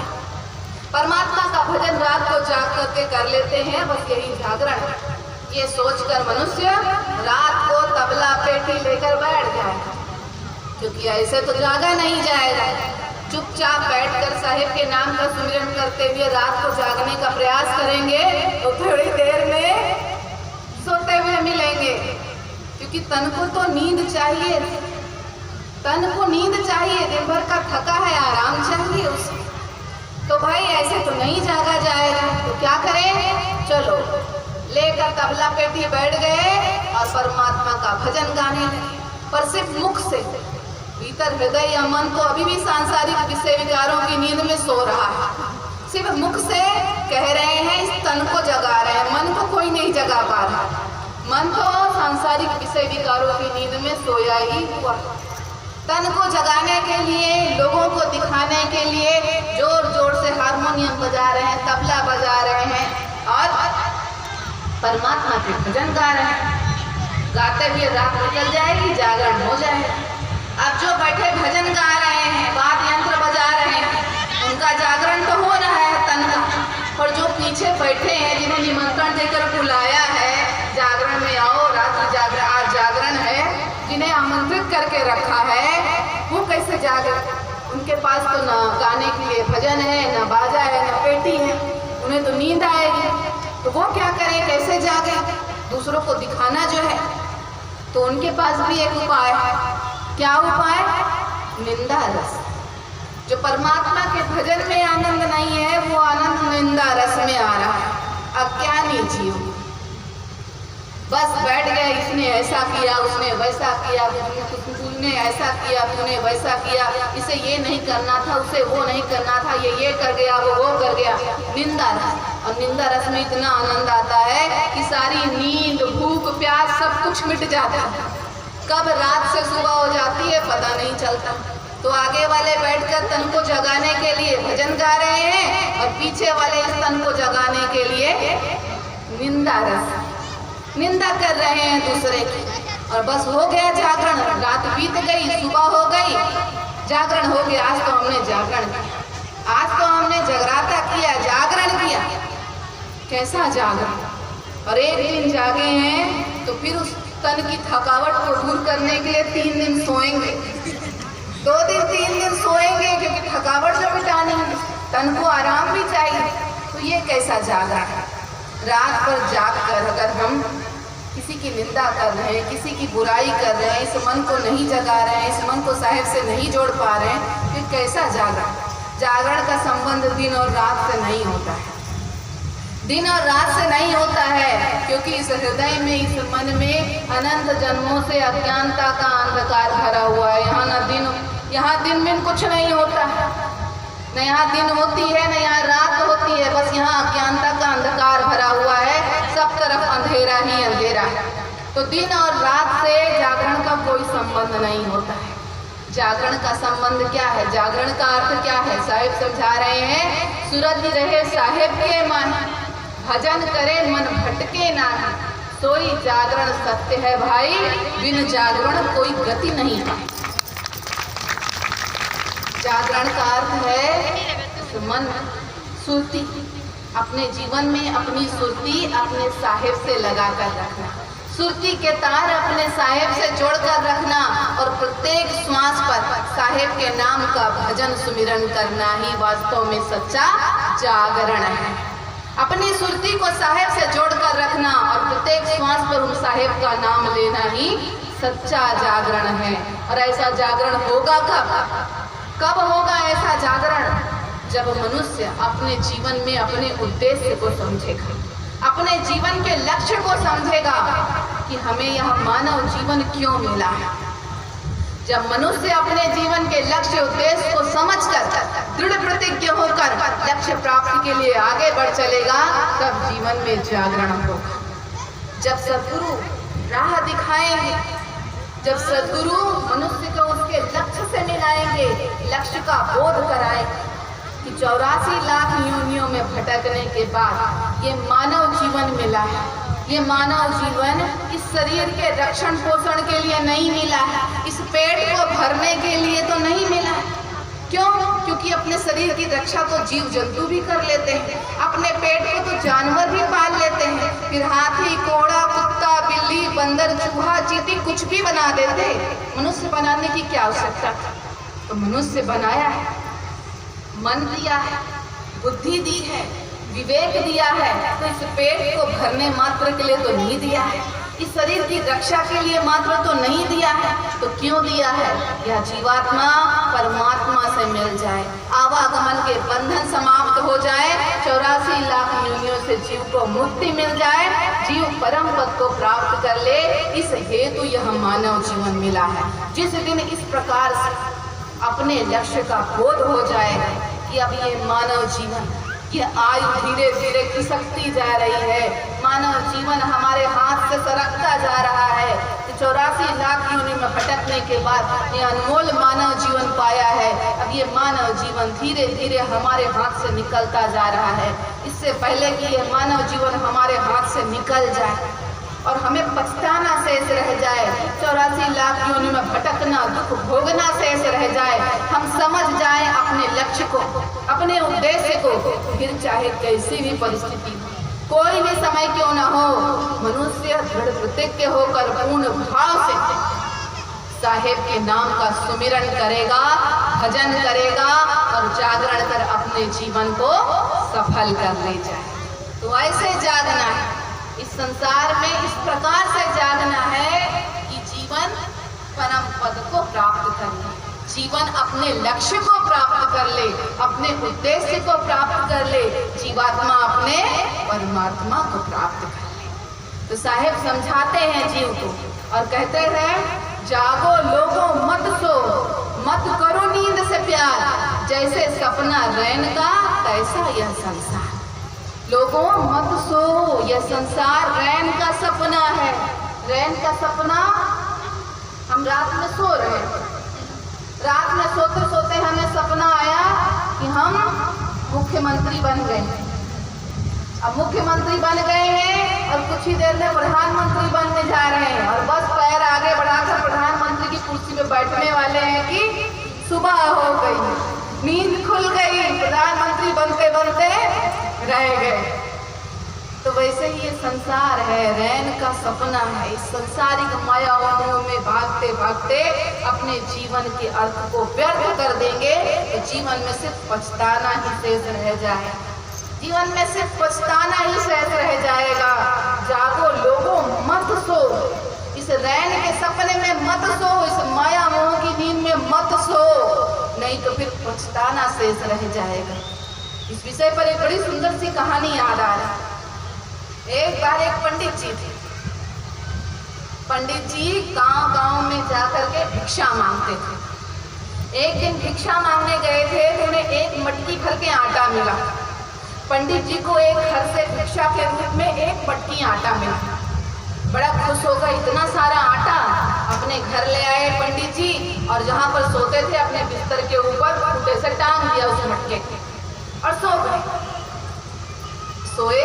Speaker 1: परमात्मा का भजन रात को जाग करके कर लेते हैं, बस यही जागरण। ये सोचकर मनुष्य रात को तबला पेटी लेकर बैठ जाएगा, क्योंकि ऐसे तो जागा नहीं जाएगा। चुपचाप बैठकर साहिब के नाम का सुमिरन करते हुए रात को जागने का प्रयास करेंगे तो थोड़ी देर में सोते हुए मिलेंगे, क्योंकि तन को तो नींद चाहिए, तन को नींद चाहिए, दिन भर का थका है, आराम चाहिए उसे। तो भाई ऐसे तो नहीं जागा जाएगा, तो क्या करें, चलो लेकर तबला पेटी बैठ गए और परमात्मा का भजन गाने लगे। पर सिर्फ मुख से, भीतर हृदय या मन तो अभी भी सांसारिक विषय विकारों की नींद में सो रहा है। सिर्फ मुख से कह रहे हैं, इस तन को जगा रहे हैं, मन को कोई नहीं जगा पा रहा। मन तो सांसारिक विषय विकारों की नींद में सोया ही हुआ। तन को जगाने के लिए, लोगों को दिखाने के लिए जोर जोर से हारमोनियम बजा रहे हैं, तबला बजा रहे हैं और परमात्मा के भजन गा रहे हैं। गाते हुए रात निकल जाएगी, जागरण हो जाएगा। अब जो बैठे भजन गा रहे हैं, वाद्य यंत्र बजा रहे हैं, उनका जागरण तो हो रहा है तन का, और जो पीछे बैठे हैं, जिन्हें निमंत्रण देकर बुलाया है जागरण में आओ, रात्रि जागरण, आज जागरण है, जिन्हें आमंत्रित करके रखा है, वो कैसे जागे? उनके पास तो ना गाने के लिए भजन है, ना बाजा है, ना पेटी है, उन्हें तो नींद आएगी। तो वो क्या करें, कैसे जागे? दूसरों को दिखाना जो है, तो उनके पास भी एक उपाय है। क्या उपाय? निंदा रस। जो परमात्मा के भजन में आनंद नहीं है, वो आनंद निंदा रस में आ रहा है। अज्ञानी जीव बस बैठ गए, इसने ऐसा किया, उसने वैसा किया, तूने ऐसा किया, तूने वैसा किया, इसे ये नहीं करना था, उसे वो नहीं करना था, ये कर गया, वो कर गया। निंदा रस। और निंदा रस में इतना आनंद आता है कि सारी नींद, भूख, प्यास सब कुछ मिट जाता है। कब रात से सुबह हो जाती है पता नहीं चलता। तो आगे वाले बैठकर तन को जगाने के लिए भजन गा रहे हैं और पीछे वाले इस तन को जगाने के लिए निंदा रस, निंदा कर रहे हैं दूसरे की। और बस हो गया जागरण, रात बीत गई, सुबह हो गई, जागरण हो गया। आज तो हमने जागरण किया, आज तो हमने जगराता किया, जागरण किया। कैसा जागरण? और एक दिन जागे हैं तो फिर उस तन की थकावट को दूर करने के लिए 3 दिन सोएंगे, 2 दिन 3 दिन सोएंगे, क्योंकि थकावट जो मिटानी है, तन को आराम भी चाहिए। तो ये कैसा जागरण? रात भर जाग कर अगर हम किसी की निंदा कर रहे हैं, किसी की बुराई कर रहे हैं, इस मन को नहीं जगा रहे हैं, इस मन को साहिब से नहीं जोड़ पा रहे हैं, फिर कैसा जागरण? जागरण का संबंध दिन और रात से नहीं होता है, दिन और रात से नहीं होता है, क्योंकि इस हृदय में, इस मन में अनंत जन्मों से अज्ञानता का अंधकार भरा हुआ है। यहाँ दिन में कुछ नहीं होता है, न यहाँ दिन होती है, न यहाँ रात होती है, बस यहाँ अज्ञानता का अंधकार भरा हुआ है, सब तरफ अंधेरा ही अंधेरा है। तो दिन और रात से जागरण का कोई संबंध नहीं होता है। जागरण का संबंध क्या है? जागरण का अर्थ क्या है? साहिब समझा रहे हैं, सूरज रहे साहिब के मन, भजन करे मन भटके ना, सोई जागरण सत्य है भाई, बिन जागरण कोई गति नहीं है। जागरण का अर्थ है मन, सुरती, अपने जीवन में अपनी सुरती अपने साहिब से लगा कर रखना, सुरती के तार अपने साहिब से जोड़कर रखना और प्रत्येक श्वास पर साहिब के नाम का भजन सुमिरन करना ही वास्तव में सच्चा जागरण है। अपनी सुरती को साहिब से जोड़कर रखना और प्रत्येक श्वास पर उन साहिब का नाम लेना ही सच्चा जागरण है। और ऐसा जागरण होगा कब होगा ऐसा जागरण? जब मनुष्य अपने जीवन में अपने उद्देश्य को समझेगा, अपने जीवन के लक्ष्य को समझेगा कि हमें यह मानव जीवन क्यों मिला है। जब मनुष्य अपने जीवन के लक्ष्य उद्देश्य को समझकर दृढ़ प्रतिज्ञ होकर लक्ष्य प्राप्ति के लिए आगे बढ़ चलेगा, तब जीवन में जागरण होगा। जब सद्गुरु राह दिखाएंगे, जब सद्गुरु मनुष्य को उसके लक्ष्य से मिलाएंगे, लक्ष्य का बोध कराएंगे कि 84 लाख योनियों में भटकने के बाद ये मानव जीवन मिला है, ये मानव जीवन इस शरीर शरीर के रक्षण पोषण के लिए नहीं मिला है, इस पेट को भरने के लिए तो नहीं मिला है। क्यों? क्योंकि अपने शरीर की रक्षा तो जीव जंतु भी कर लेते हैं, अपने पेट को तो जानवर भी पाल लेते हैं, फिर हाथी, घोड़ा, कुत्ता, बिल्ली, बंदर, चूहा, चींटी कुछ भी बना देते। मनुष्य बनाने की क्या आवश्यकता था? तो मनुष्य बनाया है, मन दिया है, बुद्धि दी है, विवेक दिया है, तो इस पेट को भरने मात्र के लिए तो नहीं दिया है, इस शरीर की रक्षा के लिए मात्र तो नहीं दिया है। तो क्यों दिया है? यह जीवात्मा परमात्मा से मिल जाए, आवागमन के बंधन समाप्त हो जाए, 84 लाख योनियों से जीव को मुक्ति मिल जाए, जीव परम पद को प्राप्त कर ले। इस हेतु यह मानव जीवन मिला है। जिस दिन इस प्रकार से अपने लक्ष्य का बोध हो जाएगा कि अब ये मानव जीवन, ये आयु धीरे धीरे खिसकती जा रही है, मानव जीवन हमारे हाथ से सरकता जा रहा है, 84 लाख योनि में भटकने के बाद ये अनमोल मानव जीवन पाया है। अब ये मानव जीवन धीरे धीरे हमारे हाथ से निकलता जा रहा है। इससे पहले कि ये मानव जीवन हमारे हाथ से निकल जाए और हमें पछताना शेष रह जाए, 84 लाख योनि में भटकना, दुख भोगना शेष रह जाए, हम समझ जाए अपने लक्ष्य को, अपने उद्देश्य को, फिर चाहे कैसी भी परिस्थिति, कोई भी समय क्यों न हो, मनुष्य दृढ़ प्रतिज्ञ होकर पूर्ण भाव से साहेब के नाम का सुमिरन करेगा, भजन करेगा और जागरण कर अपने जीवन को सफल कर ले जाए। तो ऐसे जागना है इस संसार में, इस प्रकार से जागना है कि जीवन परम पद को प्राप्त कर ले, जीवन अपने लक्ष्य को प्राप्त कर ले, अपने उद्देश्य को प्राप्त कर ले, जीवात्मा अपने परमात्मा को प्राप्त कर ले। तो साहेब समझाते हैं जीव को और कहते हैं, जागो लोगों मत सो, मत करो नींद से प्यार, जैसे सपना रैन का तैसा यह संसार। लोगों मत सो, यह संसार रैन का सपना है। रैन का सपना, हम रात में सो रहे हैं, रात में सोते सोते हमें सपना आया कि हम मुख्यमंत्री बन गए। अब मुख्यमंत्री बन गए हैं और कुछ ही देर में प्रधानमंत्री बनने जा रहे हैं और बस पैर आगे बढ़ाकर प्रधानमंत्री की कुर्सी पे बैठने वाले हैं कि सुबह हो गई, नींद खुल गई, प्रधानमंत्री बनते बनते रह गए। तो वैसे ही ये संसार है, रैन का सपना है। इस संसारिक मायाओं में भागते भागते अपने जीवन के अर्थ को व्यर्थ कर देंगे तो जीवन में सिर्फ पछताना ही शेष रह जाए, जीवन में सिर्फ पछताना ही शेष रह जाएगा। जागो लोगों मत सो, इस रैन के सपने में मत सो, इस माया मोह की नींद में मत सो, नहीं तो फिर पछताना शेष रह जाएगा। इस विषय पर एक बड़ी सुंदर सी कहानी याद आ रही है। एक बार एक पंडित जी थे। पंडित जी गांव-गांव में जाकर के भिक्षा मांगते थे। एक दिन भिक्षा मांगने गए थे तो उन्हें एक मटकी भर के आटा मिला। पंडित जी को एक घर से भिक्षा के रूप में एक मटकी आटा मिला। बड़ा खुश होकर इतना सारा आटा अपने घर ले आए पंडित जी और जहाँ पर सोते थे अपने बिस्तर के ऊपर खूंटे से टांग दिया उस मटके को और सो गए। सोए,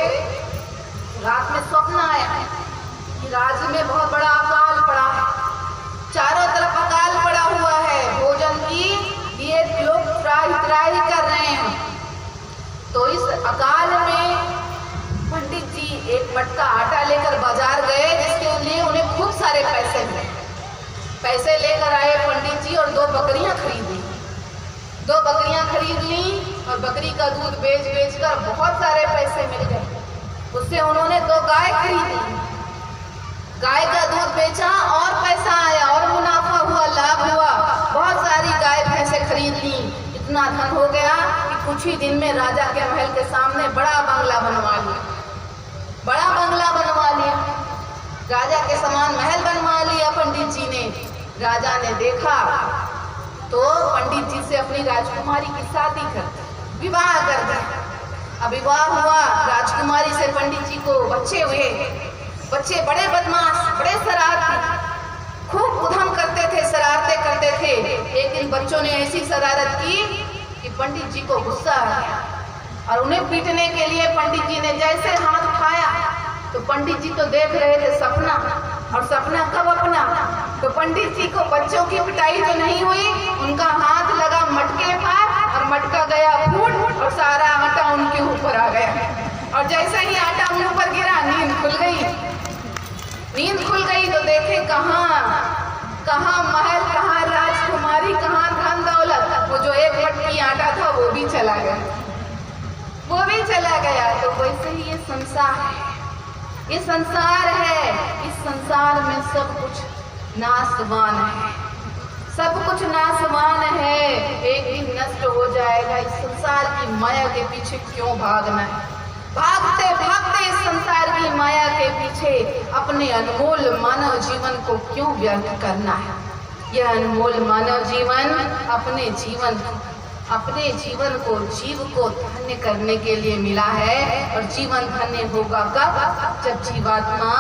Speaker 1: रात में स्वप्न आया कि राज्य में बहुत बड़ा अकाल पड़ा है, चारों तरफ अकाल पड़ा हुआ है, भोजन की लिए लोग त्राही कर रहे हैं। तो इस अकाल में पंडित जी एक मटका आटा लेकर बाजार गए जिसके लिए उन्हें खूब सारे पैसे मिले। पैसे लेकर आए पंडित जी और 2 बकरियां खरीदी। 2 बकरियां खरीद ली और बकरी का दूध बेच कर बहुत सारे पैसे मिल गए। उससे उन्होंने 2 गाय खरीदी, गाय का दूध बेचा और पैसा आया और मुनाफा हुआ, लाभ हुआ। बहुत सारी गाय भैंसे खरीद ली, इतना धन हो गया कि कुछ ही दिन में राजा के महल के सामने बड़ा बंगला बनवा लिया, बड़ा बंगला बनवा लिया, राजा के समान महल बनवा लिया पंडित जी ने। राजा ने देखा तो पंडित जी से अपनी राजकुमारी की शादी कर दी, विवाह कर दिया। अब विवाह हुआ, राजकुमारी से पंडित जी को बच्चे हुए। बच्चे बड़े बदमाश, बड़े शरारती, खूब उधम करते थे, शरारतें करते थे। एक दिन बच्चों ने ऐसी शरारत की कि पंडित जी को गुस्सा आ गया और उन्हें पीटने के लिए पंडित जी ने जैसे हाथ उठाया तो पंडित जी तो देख रहे थे सपना, और तो पंडित जी को बच्चों की पिटाई तो नहीं हुई, उनका हाथ लगा मटके पर और मटका गया फूट और सारा आटा उनके ऊपर आ गया। और जैसे ही आटा उन ऊपर गिरा नींद खुल गई। नींद खुल गई तो देखे कहाँ महल, कहाँ राजकुमारी, कहाँ धन दौलत, वो जो एक मटकी आटा था वो भी चला गया, वो भी चला गया। तो वैसे ही ये संसार है, ये संसार है, इस संसार में सब कुछ नाशवान है, सब कुछ नाशवान है, एक दिन नष्ट हो जाएगा। इस संसार की माया के पीछे क्यों भागना है? भागते भागते इस संसार की माया के पीछे अपने अनमोल मानव जीवन को क्यों व्यर्थ करना है? यह अनमोल मानव जीवन अपने जीवन को, जीव को धन्य करने के लिए मिला है। और जीवन धन्य होगा कब? जब जीवात्मा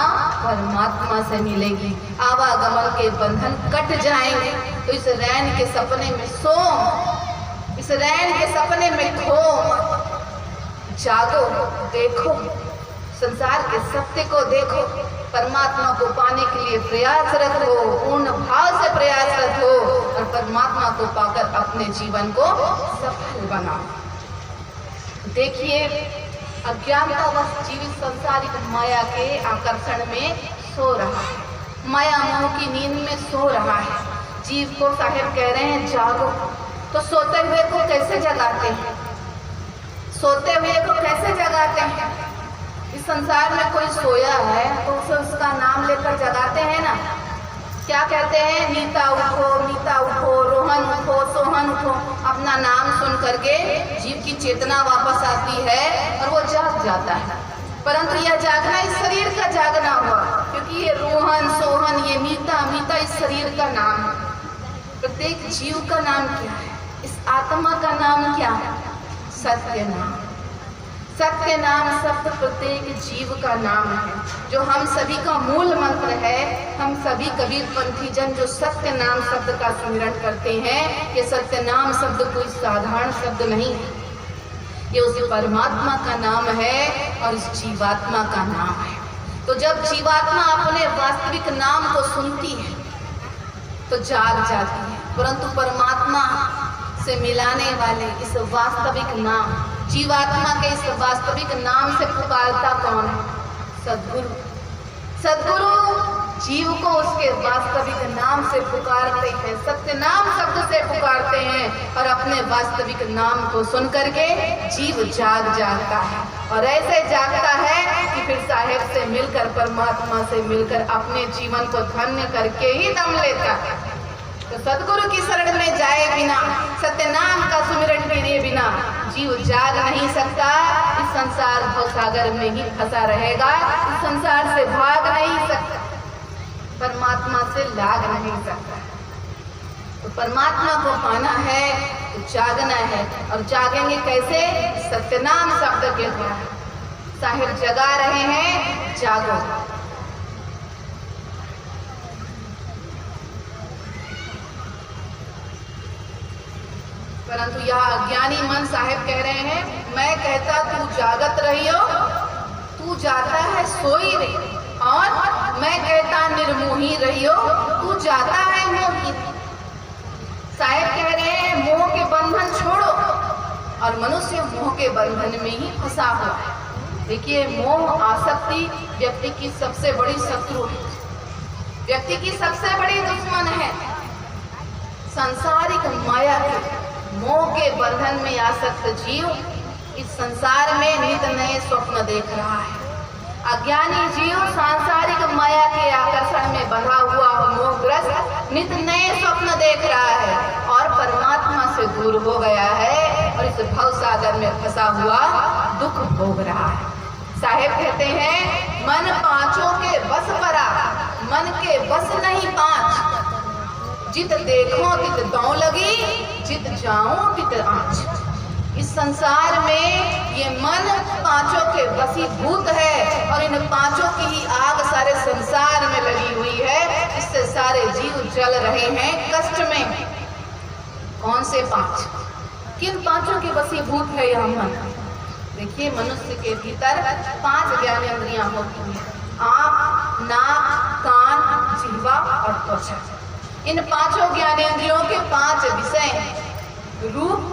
Speaker 1: परमात्मा से मिलेगी, आवागमन के बंधन कट जाएंगे। तो इस रैन के सपने में सो, इस रैन के सपने में खो, जागो, देखो, संसार के सत्य को देखो, परमात्मा को पाने के लिए प्रयासरत हो, पूर्ण भाव से प्रयासरत हो और परमात्मा को पाकर अपने जीवन को सफल बनाओ। देखिए, अज्ञानतावश जीवित संसारिक माया के आकर्षण में सो रहा है, माया मोह की नींद में सो रहा है। जीव को साहिब कह रहे हैं जागो। तो सोते हुए को कैसे जगाते हैं? सोते हुए को कैसे जगाते हैं? इस संसार में कोई सोया है तो उसे उसका नाम लेकर जगाते हैं ना। क्या कहते हैं? नीता उठो, मीता उठो, रोहन उठो, सोहन उठो। अपना नाम सुन करके जीव की चेतना वापस आती है और वो जाग जाता है। परंतु यह जागना इस शरीर का जागना हुआ, क्योंकि ये रोहन, सोहन, ये नीता, मीता इस शरीर का नाम है। प्रत्येक जीव का नाम क्या है? इस आत्मा का नाम क्या है? सत्य नाम। सत्य नाम शब्द प्रत्येक जीव का नाम है, जो हम सभी का मूल मंत्र है। हम सभी कबीरपंथी जन जो सत्य नाम शब्द का स्मरण करते हैं, ये सत्य नाम शब्द कोई साधारण शब्द नहीं है, ये उस परमात्मा का नाम है और इस जीवात्मा का नाम है। तो जब जीवात्मा अपने वास्तविक नाम को सुनती है तो जाग जाती है, परंतु परमात्मा से मिलाने वाले इस वास्तविक नाम, जीवात्मा के इस वास्तविक नाम से पुकारता कौन है? सद्गुरु। सद्गुरु जीव को उसके वास्तविक नाम से पुकारते हैं, सत्य नाम शब्द से पुकारते हैं और अपने वास्तविक नाम को सुन करके जीव जाग जाता है। और ऐसे जागता है कि फिर साहेब से मिलकर, परमात्मा से मिलकर अपने जीवन को धन्य करके ही दम लेता है। तो सद्गुरु की शरण में जाए बिना, सत्य नाम का सुमिरन किए बिना जीव जाग नहीं सकता। इस संसार भवसागर में ही फंसा रहेगा, इस संसार से भाग नहीं सकता, परमात्मा से लाग नहीं सकता। तो परमात्मा को पाना है तो जागना है, और जागेंगे कैसे? सत्यनाम शब्द के द्वारा। साहिब जगा रहे हैं, जागो। परंतु यह अज्ञानी मन साहिब कह रहे हैं, मैं कहता तू जागत रहियो, तू जाता है सोई रे, और मैं कहता निर्मोही रहियो, तू जाता है मोही। साहिब कह रहे हैं मोह के बंधन छोड़ो, और मनुष्य मोह के बंधन में ही फंसा हुआ है। देखिए, मोह आसक्ति व्यक्ति की सबसे बड़ी शत्रु है, व्यक्ति की सबसे बड़ी दुश्मन है। सांसारिक माया के मोह के बंधन में आसक्त जीव इस संसार में नित नए स्वप्न देख रहा है। अज्ञानी जीव सांसारिक माया के आकर्षण में बंधा हुआ मोहग्रस्त नित नए स्वप्न देख रहा है और परमात्मा से दूर हो गया है और इस भव सागर में फंसा हुआ दुख भोग रहा है। साहेब कहते हैं, मन पांचों के बस परा, मन के बस नहीं पांच, जित देखो तित दौ लगी, जित जाऊं तित आँच। इस संसार में ये मन पांचों के वशीभूत है और इन पांचों की ही आग सारे संसार में लगी हुई है, इससे सारे जीव जल रहे हैं कष्ट में। कौन से पांच? किन पांचों के वशीभूत है यह मन? देखिए, मनुष्य के भीतर 5 ज्ञानेंद्रियां होती हैं, आँख, नाक, कान, जिह्वा और त्वचा। इन पांचों ज्ञानेंद्रियों के 5